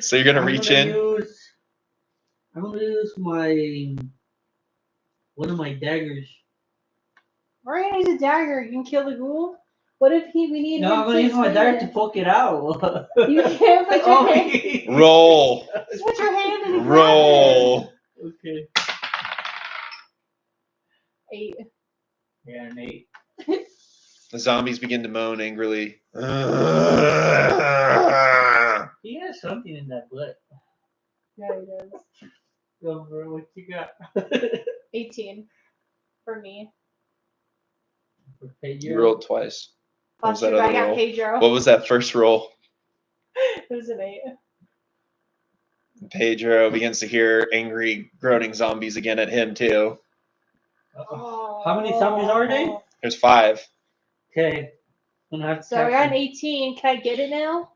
So you're gonna reach in. I'm gonna use one of my daggers. We're gonna use a dagger. You can kill the ghoul. What if we need? No, him I'm gonna use my explain dagger it? to poke it out. You can't put your hand. Roll. Just put your hand in the Roll. Okay. 8. Yeah, an 8. The zombies begin to moan angrily. He has something in that butt. Yeah, he does. Go, bro, what you got? 18 for me. You rolled twice. What was Last that year I other got roll? Pedro. What was that first roll? It was an 8. Pedro begins to hear angry, groaning zombies again at him, too. How many zombies are they? There's 5. Okay. Gonna have to So I got an capture- 18. Can I get it now?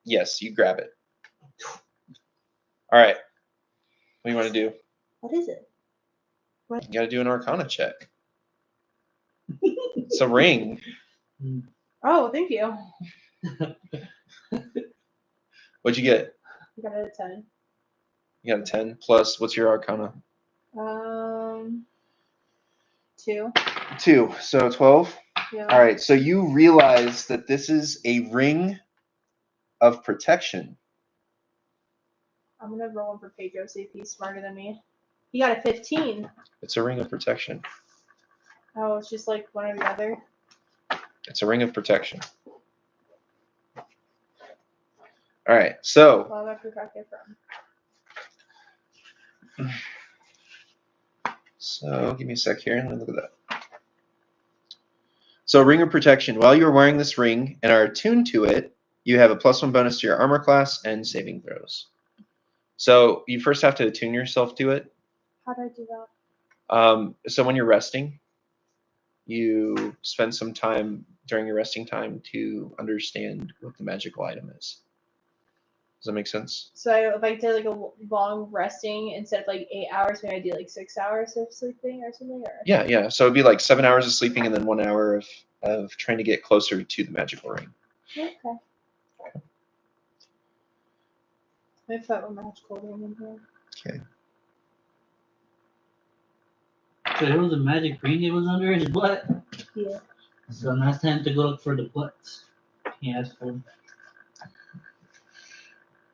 Yes, you grab it. All right. What do you want to do? What is it? You got to do an Arcana check. It's a ring. Oh, thank you. What'd you get? I got it at 10. You got a 10 plus. What's your Arcana? 2. 2. So 12. Yeah. All right. So you realize that this is a ring of protection. I'm gonna roll one for Pedro, see if he's smarter than me. He got a 15. It's a ring of protection. Oh, it's just like one or the other. It's a ring of protection. All right. So Well, I protect it from. So give me a sec here and let me look at that. So ring of protection. While you are wearing this ring and are attuned to it, you have a +1 bonus to your armor class and saving throws. So you first have to attune yourself to it. How do I do that? So when you're resting, you spend some time during your resting time to understand what the magical item is. Does that make sense? So if I did like a long resting instead of like 8 hours, maybe I do like 6 hours of sleeping or something? Or? Yeah. So it'd be like 7 hours of sleeping and then 1 hour of trying to get closer to the magical ring. Okay. I put a magical ring in here. Okay. So there was a magic ring that was under his butt. Yeah. So now it's time to go look for the butts. He asked for.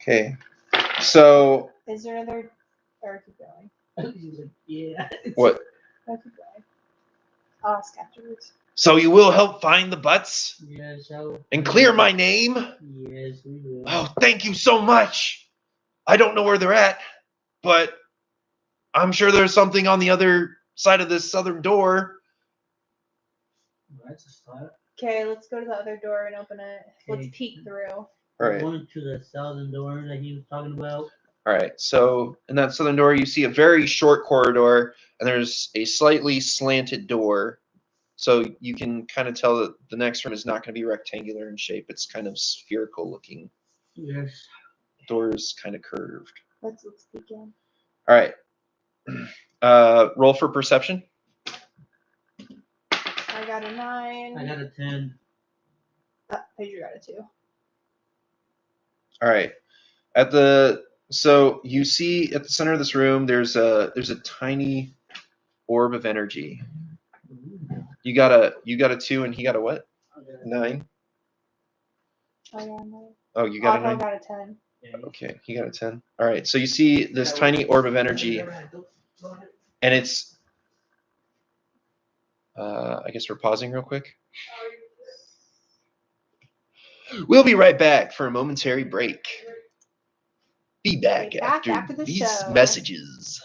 Okay. So Is there another? Or keep going. He's like, yeah. what? Keep going. I'll ask afterwards. So you will help find the butts Yes, so. and clear my name? Yes, we will. Oh, thank you so much. I don't know where they're at, but I'm sure there's something on the other side of this southern door. That's a start. Okay, let's go to the other door and open it. Let's Okay. peek through. All right. Going to the southern door that he was talking about. All right. So in that southern door, you see a very short corridor, and there's a slightly slanted door. So you can kind of tell that the next room is not going to be rectangular in shape. It's kind of spherical looking. Yes. Door is kind of curved. Let's peek in. All right. Roll for perception. I got a 9. I got a 10. Pedro got a 2. All right. So you see at the center of this room, there's a tiny orb of energy. You got a 2 and he got a what? 9. I got a 9. Oh, you got a 9. I got a 10. Okay, he got a 10. All right. So you see this tiny orb of energy, and it's. I guess we're pausing real quick. We'll be right back for a momentary break. Be back, after the these show. messages.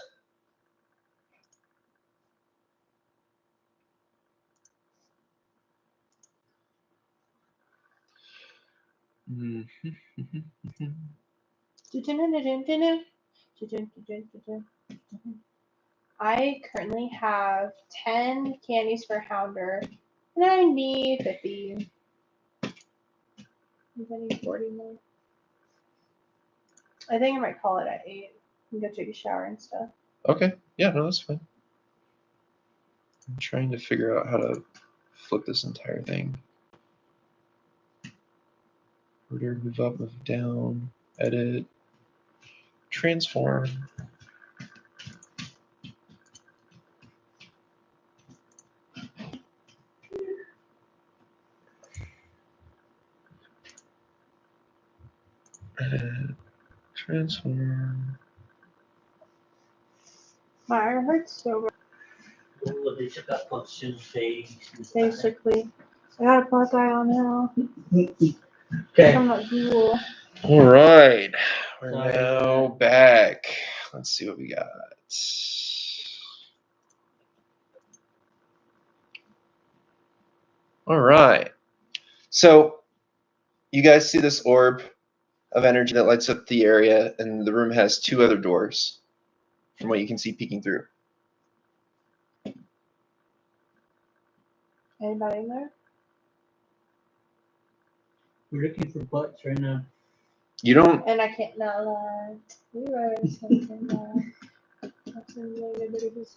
I currently have 10 candies for Hounder, and I need 50. I need 40 more. I think I might call it at 8 and go take a shower and stuff. Okay. Yeah, no, that's fine. I'm trying to figure out how to flip this entire thing. Order, move up, move down, edit, transform. Edit, transform. My arm hurts so bad. Oh, they should have function phase. Basically, I got a black eye on now. Okay. I'm not cool. All right, we're Sorry, now man. back. Let's see what we got. All right. So you guys see this orb of energy that lights up the area, and the room has 2 other doors from what you can see peeking through. Anybody in there? We're looking for butts right now. You don't And I can't not lie. We were something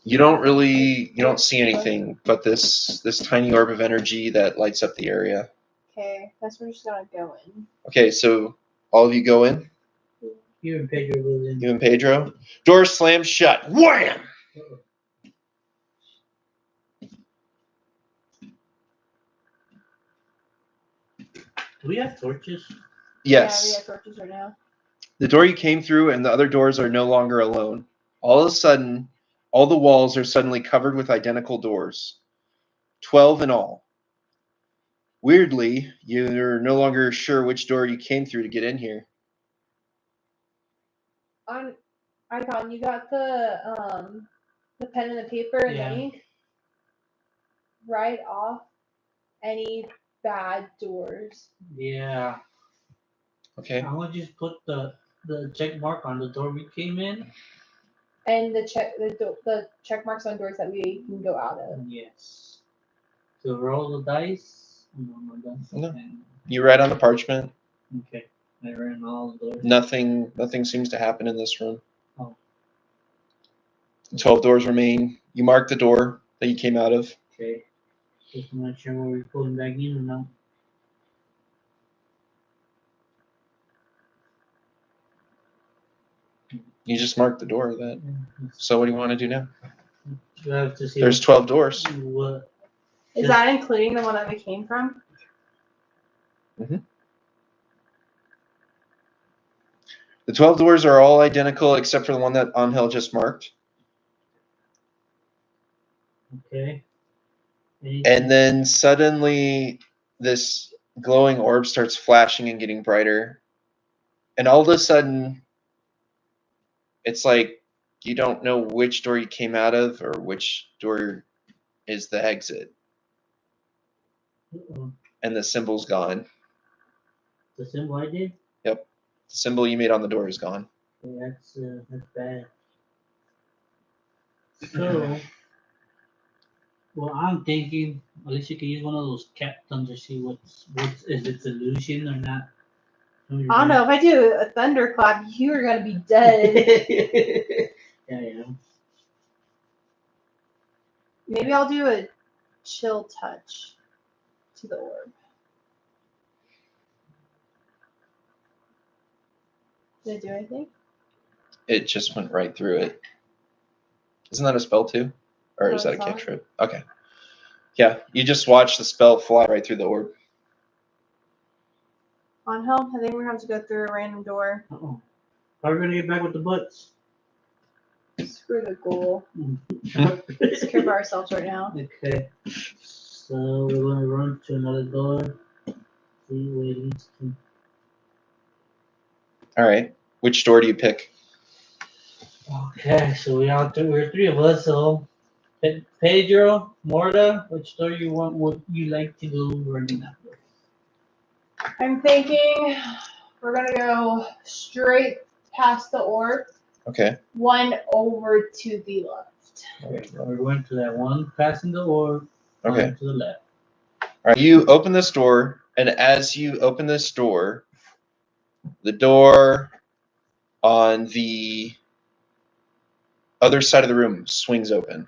you don't see anything but this tiny orb of energy that lights up the area. Okay, that's where we're just gonna go in. Okay, so all of you go in. You and Pedro goes in. You and Pedro. Door slams shut. Wham! Uh-oh. Do we have torches? Yes. Yeah, we have torches right now. The door you came through and the other doors are no longer alone. All of a sudden, all the walls are suddenly covered with identical doors. 12 in all. Weirdly, you're no longer sure which door you came through to get in here. Icon, you got the pen and the paper and Yeah. the ink? Write off any bad doors. Yeah. Okay. I want to just put the check mark on the door we came in. And the check marks on doors that we can go out of. Yes. So roll the dice. No, I'm done. No. You write on the parchment. Okay. I ran all the doors. Nothing seems to happen in this room. Oh. 12 doors remain. You mark the door that you came out of. Okay. Just not sure where we're pulling back in or not. You just marked the door. So what do you want to do now? You have to see. There's 12 doors. What? Is that including the one that we came from? The 12 doors are all identical except for the one that Angel just marked. Okay. And then suddenly this glowing orb starts flashing and getting brighter. And all of a sudden, it's like you don't know which door you came out of or which door is the exit. Uh-oh. And the symbol's gone. The symbol I did? Yep. The symbol you made on the door is gone. Yeah, that's bad. So, well, I'm thinking, Alicia, you can use one of those captains to see what's if it's illusion or not. I don't know. If I do a thunderclap, you are gonna be dead. Yeah. Maybe I'll do a chill touch to the orb. Did it do anything? It just went right through it. Isn't that a spell too? Or No, is that a it's not. cantrip? Okay. Yeah, you just watch the spell fly right through the orb. On help, I think we're gonna have to go through a random door. Uh-oh. How are we gonna get back with the butts? Screw the goal. Let's care about ourselves right now. Okay. So we're gonna run to another door. See where it leads to. All right. Which door do you pick? Okay, so we're 3 of us. So Pedro, Morta, which door you want? Would you like to go running that way? I'm thinking we're gonna go straight past the orb. Okay. One over to the left. left. Okay, we're going to that one passing the door. Okay. Going to the left. All right. You open this door, and as you open this door, the door on the other side of the room swings open,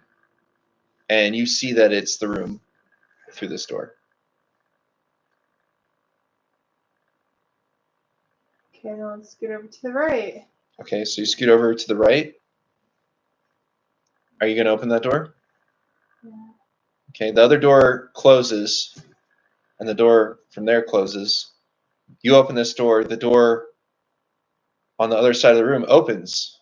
and you see that it's the room through this door. Okay, now let's get over to the right. Okay, so you scoot over to the right. Are you going to open that door? Yeah. Okay, the other door closes, and the door from there closes. You open this door, the door on the other side of the room opens.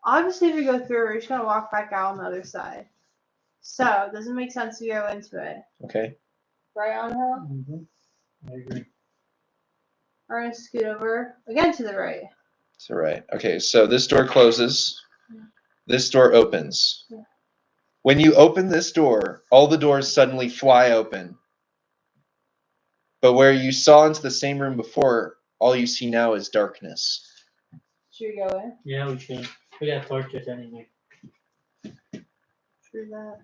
Obviously, if we go through, we're just gonna walk back out on the other side. So it doesn't make sense to go into it. Okay. Right on hill. Mm-hmm. I agree. We're gonna scoot over again to the right. To the right. Okay, so this door closes. Yeah. This door opens. Yeah. When you open this door, all the doors suddenly fly open. But where you saw into the same room before, all you see now is darkness. Should we go in? Yeah, we should. We got torches anyway. True that.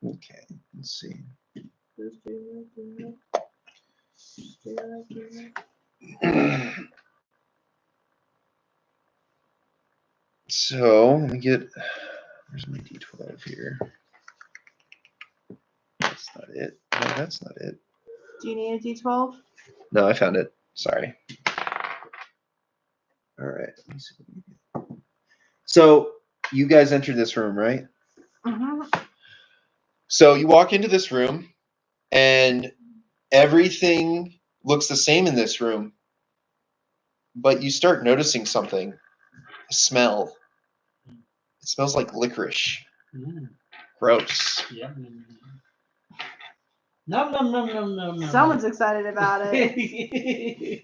Okay, let's see. Let's do that. Do that. So let me get. Where's my D12 here? That's not it. No, that's not it. Do you need a D12? No, I found it. Sorry. All right. Let me see what we get. So you guys entered this room, right? Mm-hmm. So you walk into this room, and everything looks the same in this room, but you start noticing something. A smell. It smells like licorice. Mm. Gross. Yeah. No. Someone's excited about it.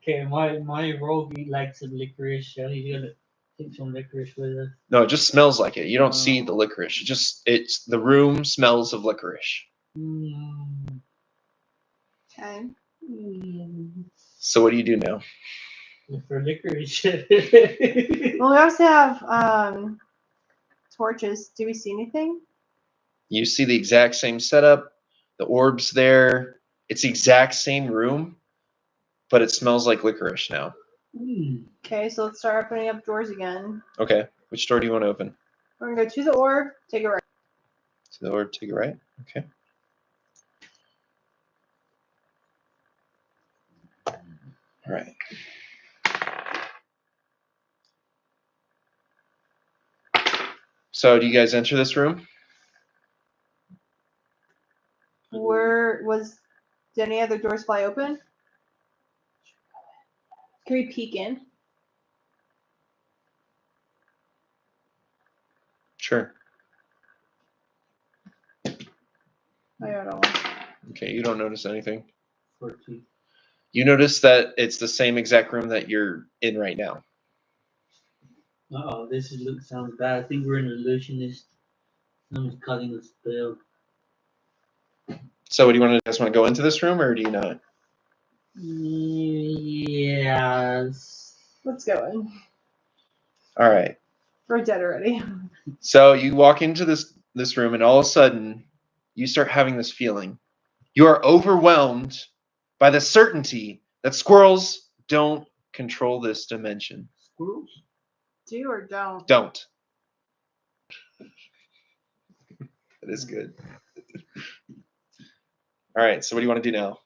Okay, my rogue likes some licorice. So he's gonna take some licorice with us. No, it just smells like it. You don't see the licorice. It's the room smells of licorice. Mm. Okay. So what do you do now? Look for licorice. Well, we also have torches. Do we see anything? You see the exact same setup. The orb's there. It's the exact same room, but it smells like licorice now. Okay, so let's start opening up doors again. Okay. Which door do you want to open? We're gonna go to the orb, take a right. To the orb, take it right. Okay. All right. So do you guys enter this room? Did any other doors fly open? Can we peek in? Sure. I don't know. Okay, you don't notice anything. 14. You notice that it's the same exact room that you're in right now. Uh-oh, sounds bad. I think we're an illusionist. Someone's cutting the spell. So what do you guys want to go into this room, or do you not? Yes. Let's go in. All right. We're dead already. So you walk into this room, and all of a sudden, you start having this feeling. You are overwhelmed by the certainty that squirrels don't control this dimension. Squirrels? Do or don't? Don't. That is good. All right. So what do you want to do now?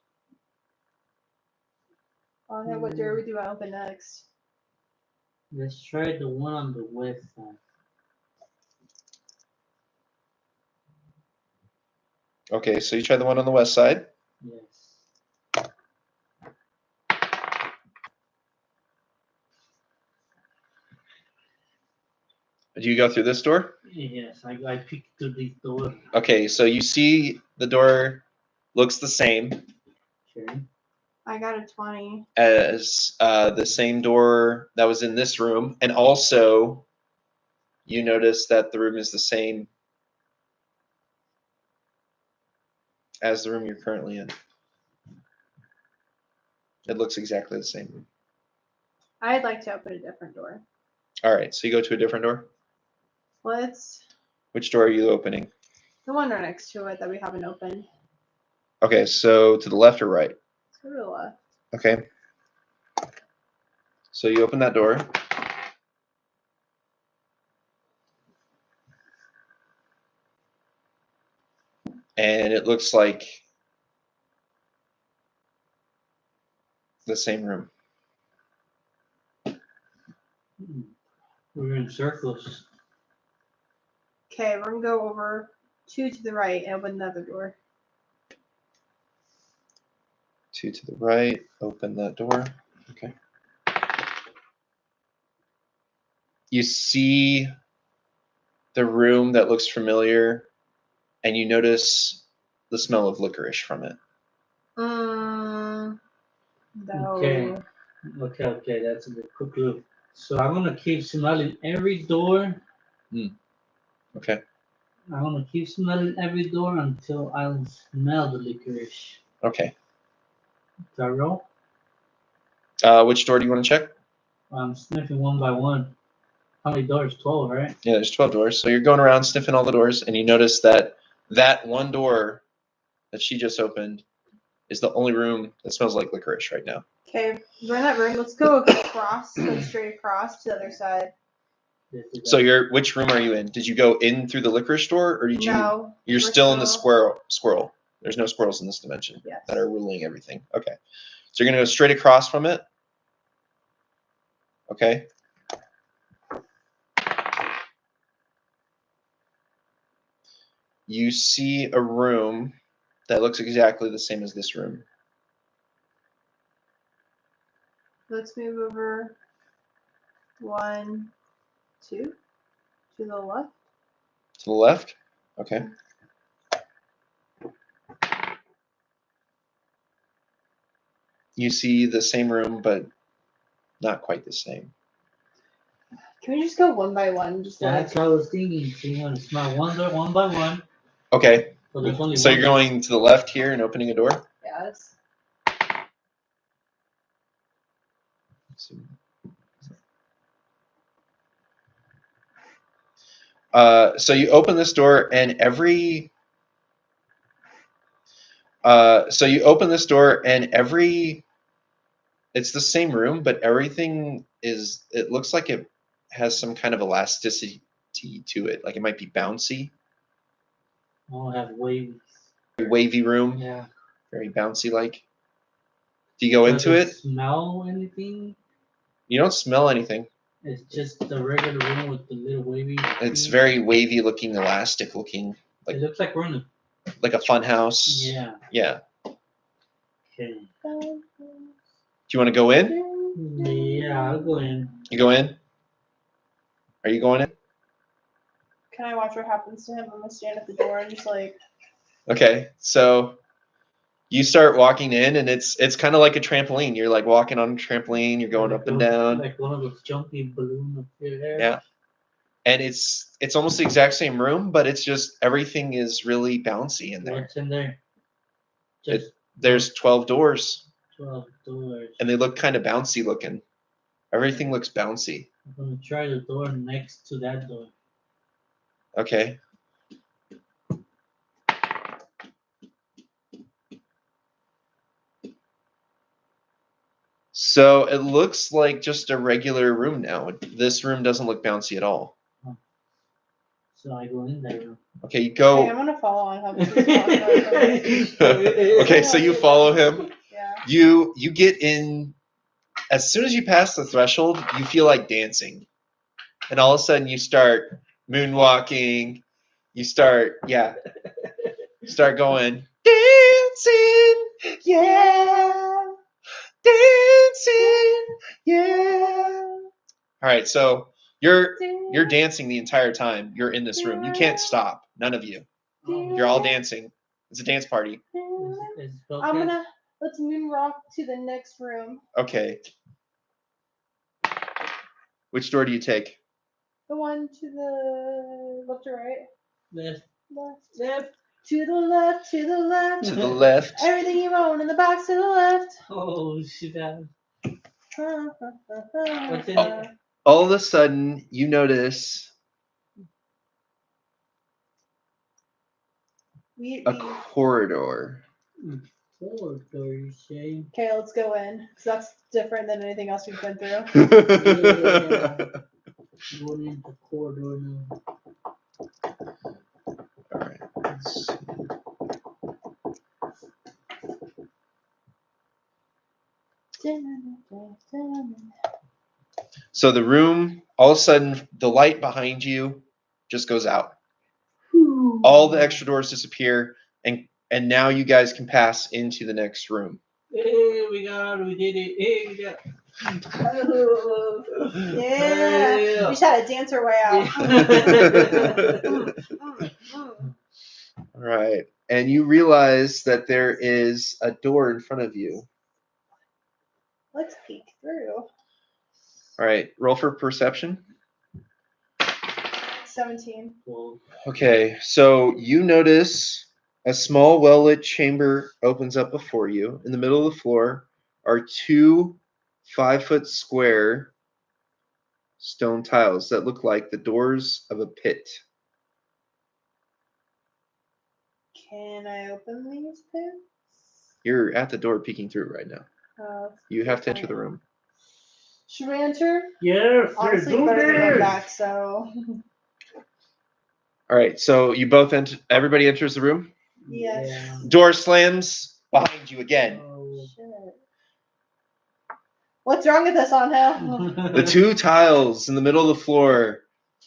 I don't know what door do I open next. Let's try the one on the west side. Okay. So you try the one on the west side. Yes. Do you go through this door? Yes, I peeked through the door. Okay. So you see the door looks the same Okay. I got a 20. as the same door that was in this room, and also you notice that the room is the same as the room you're currently in. It looks exactly the same. I'd like to open a different door. All right, so you go to a different door. Let's. Which door are you opening? The one right next to it that we haven't opened. Okay, so to the left or right? To the left. Okay. So you open that door. And it looks like the same room. We're in circles. Okay, we're gonna go over 2 to the right and open another door. 2 to the right. Open that door. Okay. You see the room that looks familiar, and you notice the smell of licorice from it. No. Okay, that's a good quick clue. So I'm gonna keep smelling every door. Okay. I'm gonna keep smelling every door until I smell the licorice. Okay. Do I roll? Which door do you want to check? I'm sniffing one by one. How many doors? 12, right? Yeah, there's 12 doors. So you're going around sniffing all the doors, and you notice that one door that she just opened is the only room that smells like licorice right now. Okay, we're in that room. Let's go across, go straight across to the other side. So which room are you in? Did you go in through the licorice door, or did you? No. You're still in the squirrel. There's no squirrels in this dimension Yes. that are ruling everything. Okay. So you're gonna go straight across from it. Okay. You see a room that looks exactly the same as this room. Let's move over 1, 2 to the left. To the left? Okay. You see the same room, but not quite the same. Can we just go one by one? That's what I was thinking. So you want to smell one door, one by one. Okay. So there's only So one you're going to the left here and opening a door? Yes. So you open this door, and it's the same room, but everything it looks like it has some kind of elasticity to it. Like it might be bouncy. Oh, have waves. Very wavy room. Yeah. Very bouncy like. Do you go into it? Smell anything? You don't smell anything. It's just the regular room with the little wavy. It's very wavy looking, elastic looking. Like, it looks like we're in like a fun house. Yeah. Yeah. Okay. Do you want to go in? Yeah, I'll go in. You go in? Are you going in? Can I watch what happens to him? I'm gonna stand at the door and just like. Okay, so you start walking in, and it's kind of like a trampoline. You're like walking on a trampoline. You're going up and down. Like one of those jumpy balloons up there. Yeah. And it's almost the exact same room, but it's just everything is really bouncy in there. What's in there? There's 12 doors. 12 doors. And they look kind of bouncy looking. Everything looks bouncy. I'm gonna try the door next to that door. Okay. So it looks like just a regular room now. This room doesn't look bouncy at all. So I go in there. Okay, you go. Hey, I'm gonna follow on how this is going. Okay, so you follow him. Yeah. You get in. As soon as you pass the threshold, you feel like dancing, and all of a sudden you start moonwalking. You start going dancing, yeah, dancing, yeah. All right, so you're dancing the entire time you're in this room. You can't stop. None of you. You're all dancing. It's a dance party. Let's moon rock to the next room. Okay. Which door do you take? The one to the left or right? Left. Left. To the left, to the left. To the left. Everything you own in the box to the left. Oh, shit. What's in Oh. it? All of a sudden, you notice a corridor. Corridor, you say? Okay, let's go in. Because that's different than anything else we've been through. Going into corridor now. All right. Let's see. So the room, all of a sudden, the light behind you just goes out. All the extra doors disappear, and now you guys can pass into the next room. Hey, we did it. Hey, we got. Yeah. We just had to dance our way out. All right. And you realize that there is a door in front of you. Let's peek through. All right. Roll for perception. 17. Okay. So you notice a small, well-lit chamber opens up before you. In the middle of the floor are 2 5-foot square stone tiles that look like the doors of a pit. Can I open these pits? You're at the door peeking through right now. You have to enter the room. Should we enter? Yes, Honestly, you better get one back, so. All right, so you both enter. Everybody enters the room. Yes. Yeah. Door slams behind you again. Oh. Shit. What's wrong with us on hell? The 2 tiles in the middle of the floor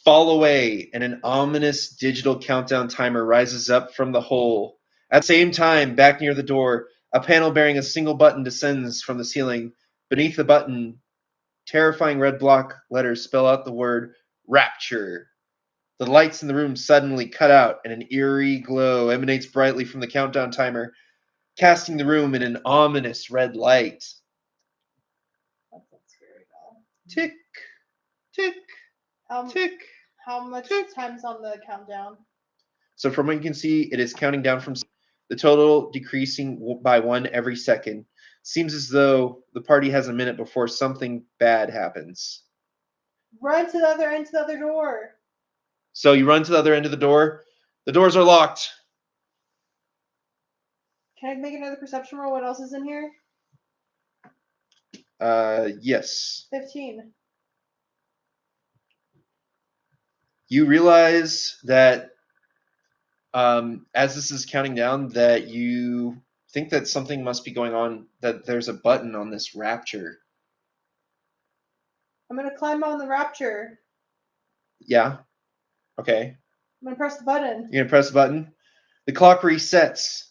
fall away, and an ominous digital countdown timer rises up from the hole. At the same time, back near the door, a panel bearing a single button descends from the ceiling. Beneath the button, terrifying red block letters spell out the word Rapture. The lights in the room suddenly cut out, and an eerie glow emanates brightly from the countdown timer, casting the room in an ominous red light. That's not scary at all. Tick, tick, tick. How much tick. time's on the countdown? So from what you can see, it is counting down from the total decreasing by 1 every second. Seems as though the party has a minute before something bad happens. Run to the other end, to the other door. So you run to the other end of the door. The doors are locked. Can I make another perception roll? What else is in here? Yes. 15. You realize that as this is counting down, that you think that something must be going on, that there's a button on this Rapture. I'm going to climb on the Rapture. Yeah? Okay. I'm going to press the button. You're going to press the button? The clock resets,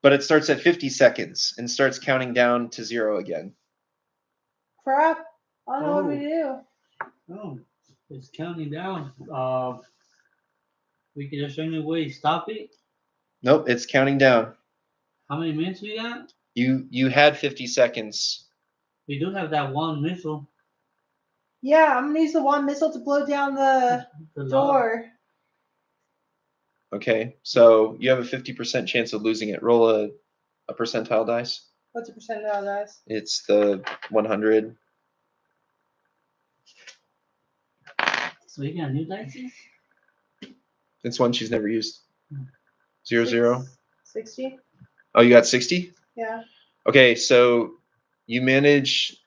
but it starts at 50 seconds and starts counting down to 0 again. Crap. I don't know what we do. Oh, it's counting down. We can just any way stop it. Nope, it's counting down. How many minutes we got? You had 50 seconds. We do have that one missile. Yeah, I'm going to use the wand missile to blow down the door. Okay, so you have a 50% chance of losing it. Roll a percentile dice. What's the percentile dice? It's the 100. So we got new dice? It's one she's never used. 0. 60? Oh, you got 60? Yeah. Okay, so you manage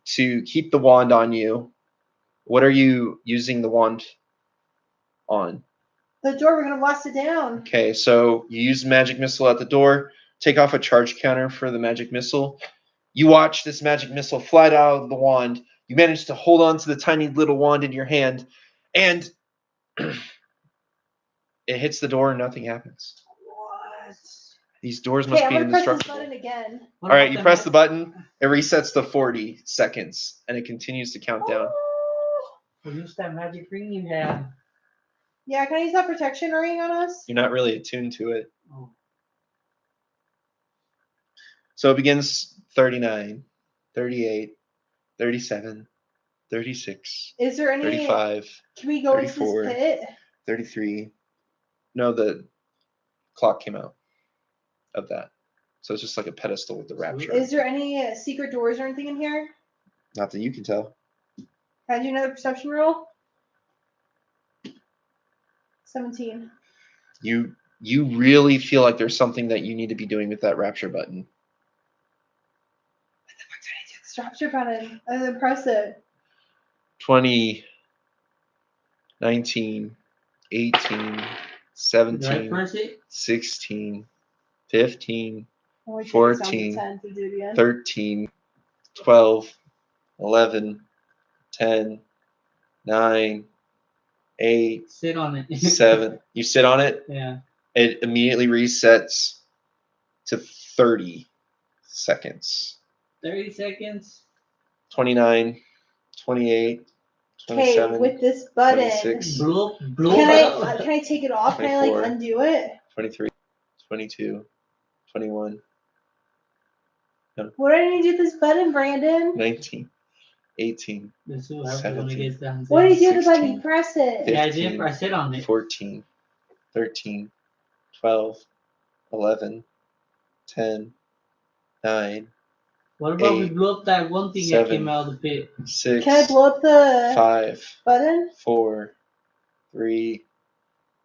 to keep the wand on you. What are you using the wand on? The door, we're going to blast it down. Okay, so you use the magic missile at the door. Take off a charge counter for the magic missile. You watch this magic missile fly out of the wand. You manage to hold on to the tiny little wand in your hand, and it hits the door and nothing happens. What? These doors must be I'm going to press this indestructible. button again. All right, you press the button. It resets to 40 seconds, and it continues to count down. We'll use that magic ring you have. Yeah, can I use that protection ring on us? You're not really attuned to it. Oh. So it begins 39, 38, 37, 36, Is there any... 35, Can we go 34, into this pit? 33. No, the clock came out of that. So it's just like a pedestal with the Rapture. Is there any secret doors or anything in here? Not that you can tell. Can I do another perception roll? 17. You really feel like there's something that you need to be doing with that rapture button. Rapture button. And then press it. 20, 19, 18, Did I 17, press it? 16, 15, Only takes 14, down to 10 to do it again. 13, 12, 11, 10, 9, 8, Sit on it. 7. You sit on it, Yeah. it immediately resets to 30 seconds. 30 seconds. 29, 28, Okay, 27, with this button, 26, Blow can I take it off? Can I 24. like undo it? 23, 22, 21, What do I need to do with this button, Brandon? 19, 18, Let's see what happens when it gets down. What do you do with the button? 16, You press it. Yeah, I did. I sit on it. 14, 13, 12, 11, 10, 9, What about we 8, blow up that one thing that 7, came out of the pit? 6, Can I blow up the 5, button? 4, 3,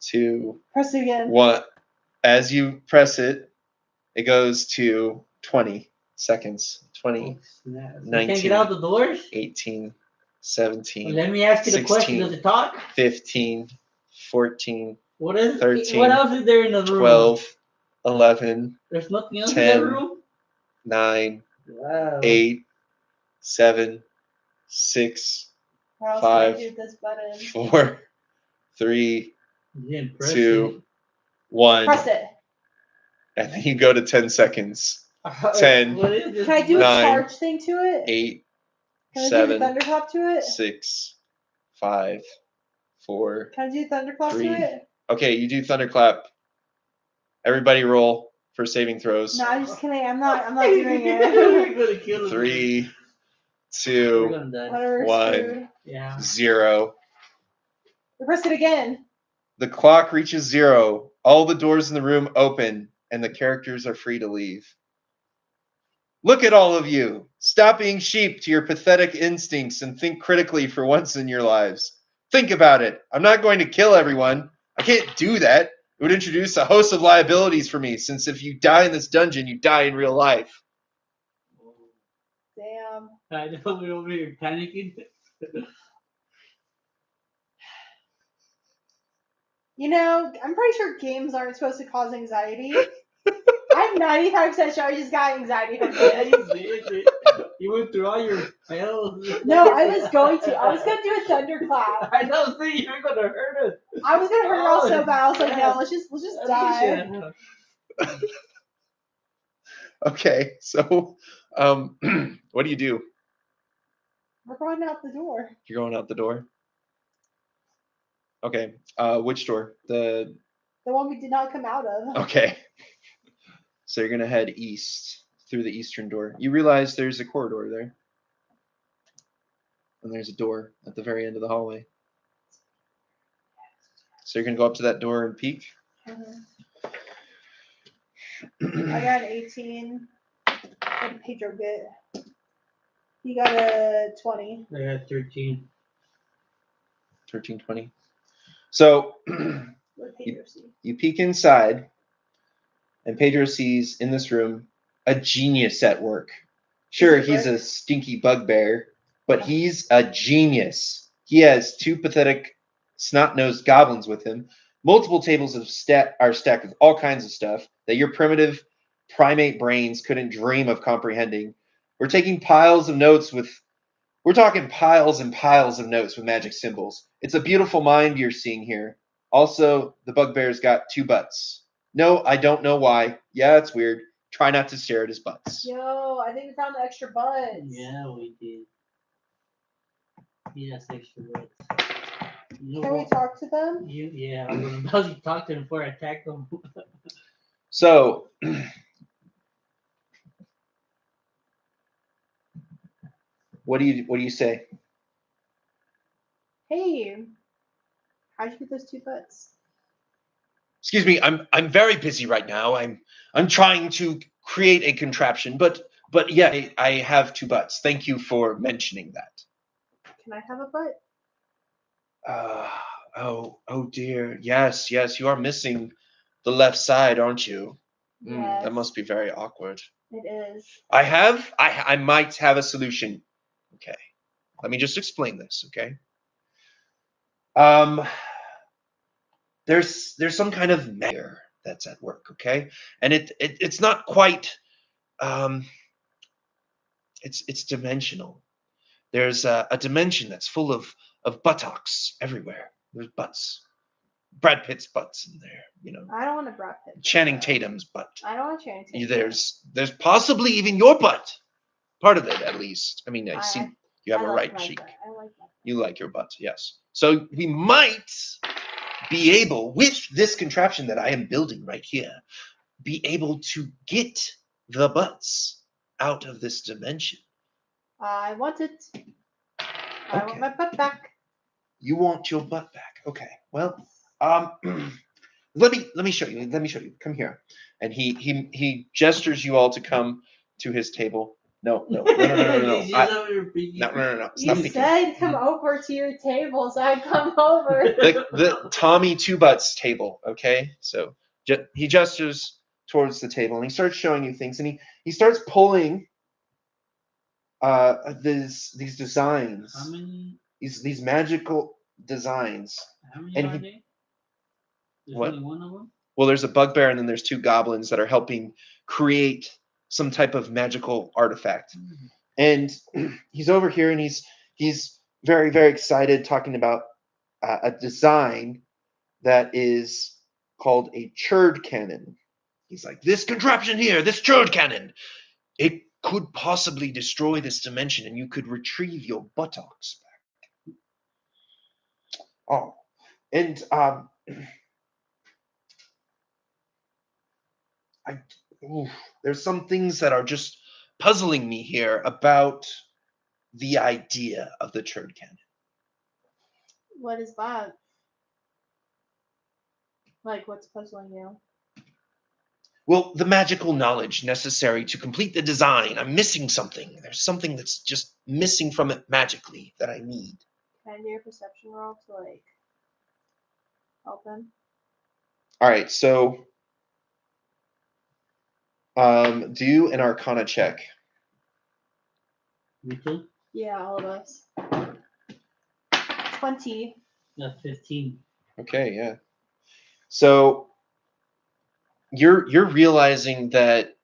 2, Press it again. 1. As you press it, it goes to 20 seconds. 20, Oh, snap. We 19, can't get out the doors? 18, 17, Let me ask you the 16, question. Does it talk? 15, 14, What is? 13, What else is there in the room? 12, 11, There's nothing else 10, in the room? 9, Wow. 8, 7, 6, What else 5, can I do with this button? 4, 3, You didn't press 2, 1. Press it. And then you go to 10 seconds. it. 10, What is this? Can I do a 9, charge thing to it? 8, Can I do 7, the thunderclap to it? 6, 5, 4. Can I do thunderclap 3. to it? Okay, you do thunderclap. Everybody roll for saving throws. No, I'm just kidding. I'm not doing it. We're gonna kill him. 3, We're 2, gonna die. Whatever, 1. screwed. Yeah. 0. Press it again. The clock reaches 0. All the doors in the room open, and the characters are free to leave. Look at all of you. Stop being sheep to your pathetic instincts and think critically for once in your lives. Think about it. I'm not going to kill everyone. I can't do that. It would introduce a host of liabilities for me, since if you die in this dungeon, you die in real life. Damn. I know we're over here panicking. You know, I'm pretty sure games aren't supposed to cause anxiety. I'm 95% sure I just got anxiety from Yeah, it. you did. You went through all your spells. No, I was going to. I was gonna do a thunderclap. I know, see, you're gonna hurt us. I was gonna hurt her all Oh, so bad. I was like, yeah. no, let's just die. Okay, so what do you do? We're going out the door. You're going out the door? Okay, which door? The one we did not come out of. Okay. So you're going to head east through the eastern door. You realize there's a corridor there. And there's a door at the very end of the hallway. So you're going to go up to that door and peek? I got an 18. What did Pedro get? He got a 20. I got 13. 13, 20. So What did Pedro see? you peek inside, and Pedro sees in this room a genius at work. Sure, he's a stinky bugbear, but he's a genius. He has 2 pathetic, snot-nosed goblins with him. Multiple tables are stacked with all kinds of stuff that your primitive primate brains couldn't dream of comprehending. We're talking piles and piles of notes with magic symbols. It's a beautiful mind you're seeing here. Also, the bugbear's got 2 butts. No, I don't know why. Yeah, it's weird. Try not to stare at his butts. Yo, I think we found the extra butts. Yeah, we did. Yes, extra bits. Can we talk to them? Yeah, I was about to talk to them before I attack them. So, what do you say? Hey, how'd you get those 2 butts? Excuse me, I'm very busy right now. I'm trying to create a contraption, but But yeah, I have 2 butts. Thank you for mentioning that. Can I have a butt? Oh dear. Yes, you are missing the left side, aren't you? Yes. That must be very awkward. It is. I might have a solution. Okay. Let me just explain this, okay? There's some kind of matter that's at work, okay? And it's not quite it's dimensional. There's a dimension that's full of buttocks everywhere. There's butts. Brad Pitt's butt's in there, you know. I don't want a Brad Pitt. Channing Tatum's butt. I don't want Channing Tatum. There's possibly even your butt. Part of it, at least. I mean, I see you have a right cheek. I like that. You like your butt, yes. So we might be able, with this contraption that I am building right here, be able to get the butts out of this dimension. I want it. I want my butt back. You want your butt back. Okay. Well, let me show you. Let me show you. Come here. And he gestures you all to come to his table. No. No. You said come over to your table, so I come over. The Tommy Two Butts table. Okay. So he gestures towards the table and he starts showing you things, and he starts pulling these designs. How many? These magical designs. How many and are they? There's what? only one of them? Well, there's a bugbear, and then there's 2 goblins that are helping create some type of magical artifact. Mm-hmm. And he's over here, and he's very, very excited, talking about a design that is called a churd cannon. He's like, this contraption here, this churd cannon, it could possibly destroy this dimension, and you could retrieve your buttocks back. Oh, and there's some things that are just puzzling me here about the idea of the churd cannon. What is that? Like, what's puzzling you? Well, the magical knowledge necessary to complete the design. I'm missing something. There's something that's just missing from it magically that I need. Can I do your perception roll to, like, help him? All right, so do an Arcana check. Me too? Yeah, all of us. 20. That's 15. Okay, yeah. So you're realizing that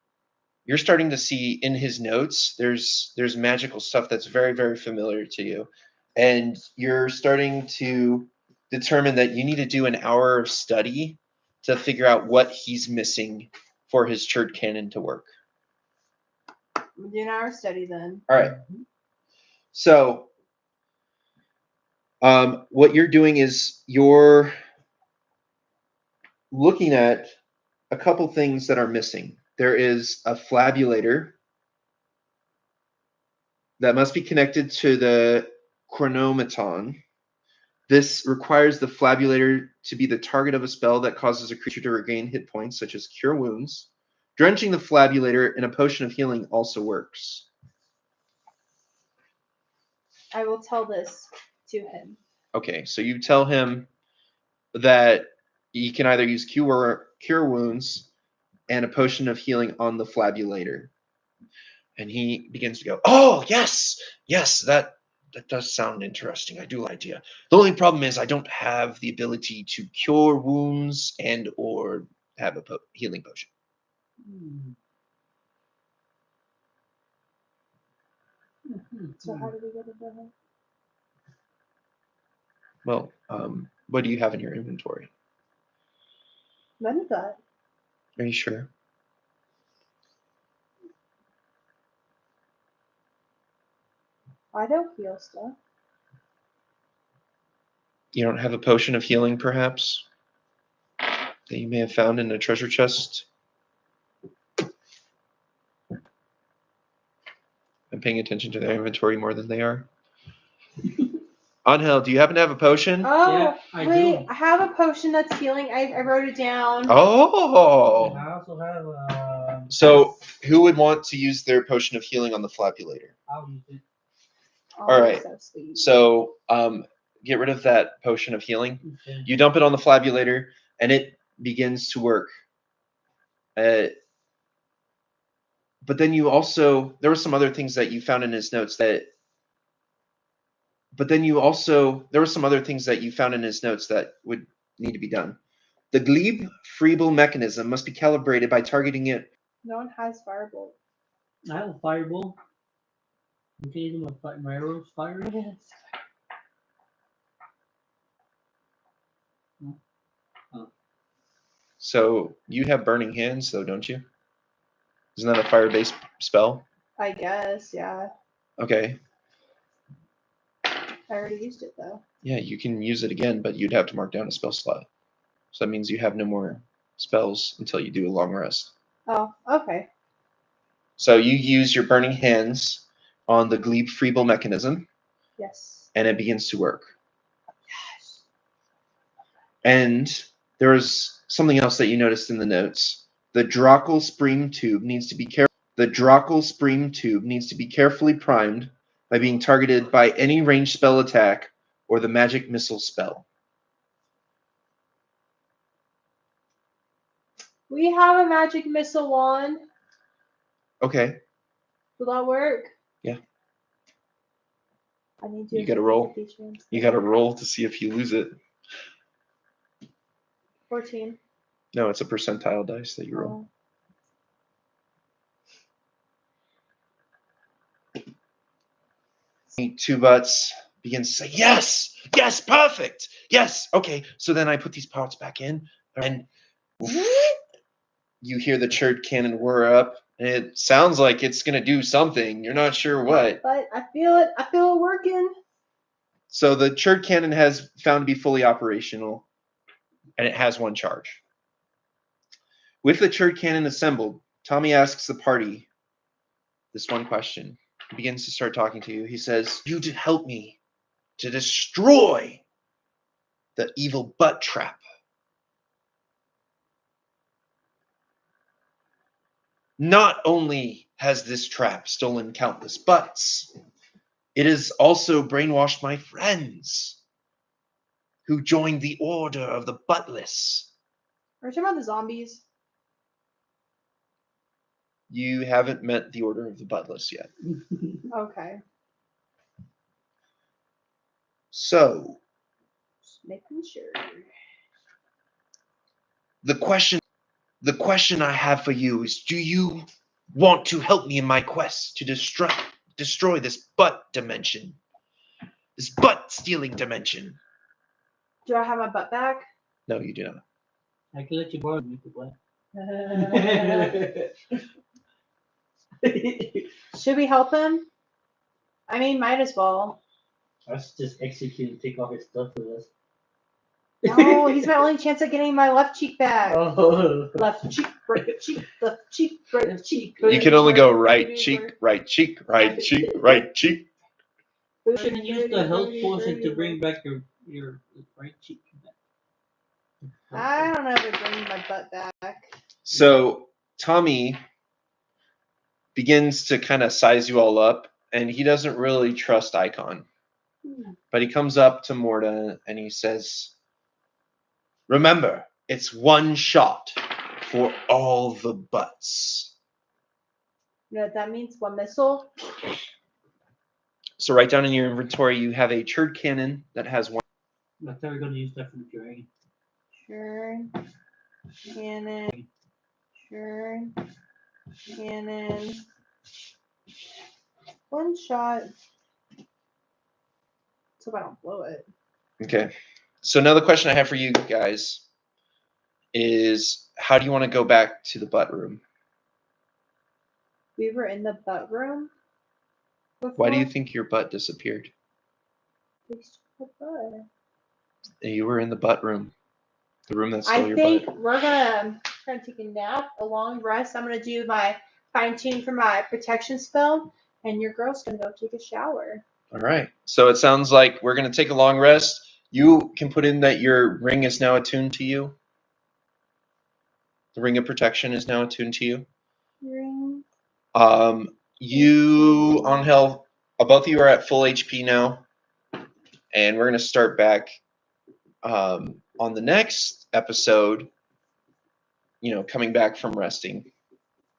you're starting to see in his notes there's magical stuff that's very, very familiar to you, and you're starting to determine that you need to do an hour of study to figure out what he's missing for his churd cannon to work. We'll do an hour study then. All right. So what you're doing is you're looking at a couple things that are missing. There is a flabulator that must be connected to the chronometon. This requires the flabulator to be the target of a spell that causes a creature to regain hit points, such as Cure Wounds. Drenching the flabulator in a potion of healing also works. I will tell this to him. Okay, so you tell him that he can either use Cure Wounds and a potion of healing on the flabulator. And he begins to go, oh, yes, that does sound interesting. I do like the idea. The only problem is I don't have the ability to cure wounds and or have a healing potion. So how do we get it done? Well, what do you have in your inventory? None of that. Are you sure? I don't heal stuff. You don't have a potion of healing, perhaps? That you may have found in a treasure chest? I'm paying attention to their inventory more than they are. Angel, do you happen to have a potion? Oh, Yeah, I wait, do. I have a potion that's healing. I wrote it down. Oh! I also have So, who would want to use their potion of healing on the flabulator? I'll use it. All right. So sweet. So, get rid of that potion of healing. Okay. You dump it on the flabulator, and it begins to work. But then you also, there were some other things that you found in his notes that. But then there were some other things that you found in his notes that would need to be done. The glebe freeble mechanism must be calibrated by targeting it. No one has firebolt. I have a fireball. You can use my arrows fire. Yes. So you have burning hands, though, don't you? Isn't that a fire-based spell? I guess, yeah. Okay. I already used it though. Yeah, you can use it again, but you'd have to mark down a spell slot. So that means you have no more spells until you do a long rest. Oh, okay. So you use your burning hands on the glebe freeble mechanism, Yes. and it begins to work. Yes. And there's something else that you noticed in the notes. The Dracal Spream tube needs to be carefully primed by being targeted by any ranged spell attack or the magic missile spell. We have a magic missile wand. Okay. Will that work? Yeah. I need to. You gotta roll. You got to roll to see if you lose it. 14. No, it's a percentile dice that you roll. Two butts begins to say, yes, yes, perfect, yes, okay. So then I put these parts back in, and you hear the church cannon whir up, and it sounds like it's gonna do something. You're not sure what. But I feel it. I feel it working. So the church cannon has found to be fully operational, and it has one charge. With the church cannon assembled, Tommy asks the party this one question. He begins to start talking to you. He says, "You to help me to destroy the evil butt trap. Not only has this trap stolen countless butts, it has also brainwashed my friends who joined the Order of the Buttless." Are you talking about the zombies? You haven't met the Order of the Buttless yet. Okay. So, Just making sure. the question I have for you is, do you want to help me in my quest to destroy this butt dimension? This butt stealing dimension? Do I have my butt back? No, you do not. I can let you borrow me to play. Should we help him? I mean, might as well. Let's just execute and take all his stuff with us. No, he's my only chance at getting my left cheek back. Oh. Left cheek, right cheek, left cheek, right cheek. You can only go right cheek, right cheek, right cheek, right cheek. You should use the health potion to bring back your right cheek. I don't know if it brings my butt back. So Tommy begins to kind of size you all up, and he doesn't really trust Icon. But he comes up to Morta and he says, "Remember, it's one shot for all the butts." You know what that means? One missile? So write down in your inventory, you have a churd cannon that has one. I thought we were going to use that for the dragon. Sure. Cannon. Sure. Cannon. One shot. So I don't blow it. Okay. So now the question I have for you guys is, how do you want to go back to the butt room? We were in the butt room before? Why do you think your butt disappeared? We stole the butt. You were in the butt room. The room that stole I your think butt. we're gonna take a nap, a long rest. I'm gonna do my fine tune for my protection spell, and your girl's gonna go take a shower. All right. So it sounds like we're going to take a long rest. You can put in that your ring is now attuned to you. The ring of protection is now attuned to you. Ring. You, Angel, both of you are at full HP now. And we're going to start back on the next episode, coming back from resting.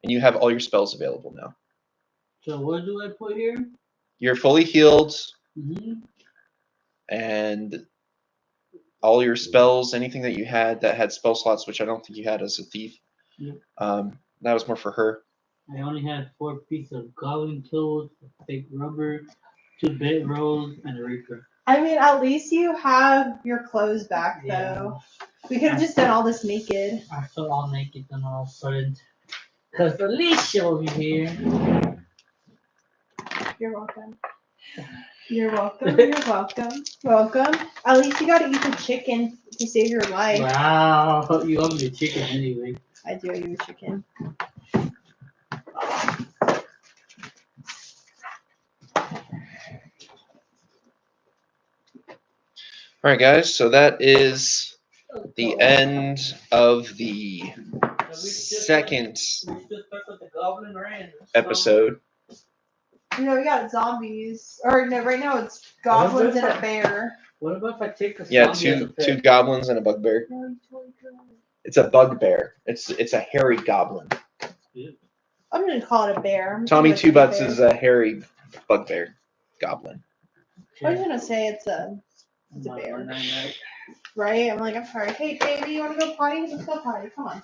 And you have all your spells available now. So what do I put here? You're fully healed. Mm-hmm. And all your spells, anything that you had that had spell slots, which I don't think you had as a thief, Yep. that was more for her. I only had 4 pieces of goblin tools, fake rubber, 2 bed rolls, and a reaper. I mean, at least you have your clothes back, though. We could have just done all this naked. I felt all naked and all of a sudden. Because Alicia over here. You're welcome. You're welcome. You're welcome. Welcome. At least you gotta eat the chicken to save your life. Wow. You owe me the chicken anyway. I do owe you a chicken. All right, guys. So that is the end of the second episode. No, we got zombies. Or no, right now it's goblins and a bear. What about if I take a Yeah, zombie as a pet? two goblins and a bugbear. It's a bugbear. It's a hairy goblin. I'm gonna call it a bear. Tommy Two Butts is a hairy bugbear goblin. I was gonna say it's a bear. Right? I'm like, I'm sorry. Hey, baby, you wanna go potty? Let's go potty. Come on.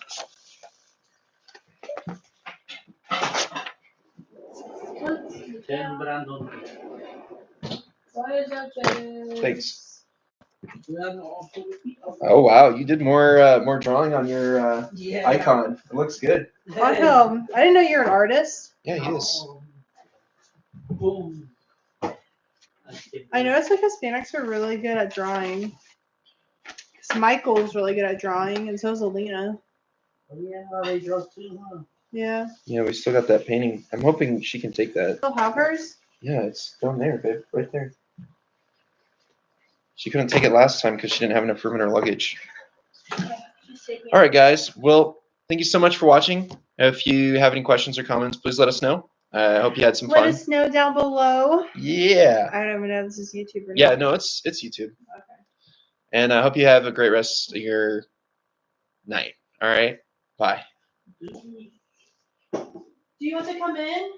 Thanks. Oh wow, you did more drawing on your icon. It looks good. I didn't know you're an artist. Yeah, he is. Boom. I noticed like Hispanics are really good at drawing. 'Cause Michael's really good at drawing, and so is Alina. Oh yeah, they draw too, huh? Yeah. Yeah, we still got that painting. I'm hoping she can take that. Still have hers? Yeah, it's down there, babe. Right there. She couldn't take it last time because she didn't have enough room in her luggage. All right, guys. Well, thank you so much for watching. If you have any questions or comments, please let us know. I hope you had some Let fun. us know down below. Yeah. I don't even know if this is YouTube or not. Yeah, no, it's YouTube. Okay. And I hope you have a great rest of your night. All right? Bye. Do you want to come in?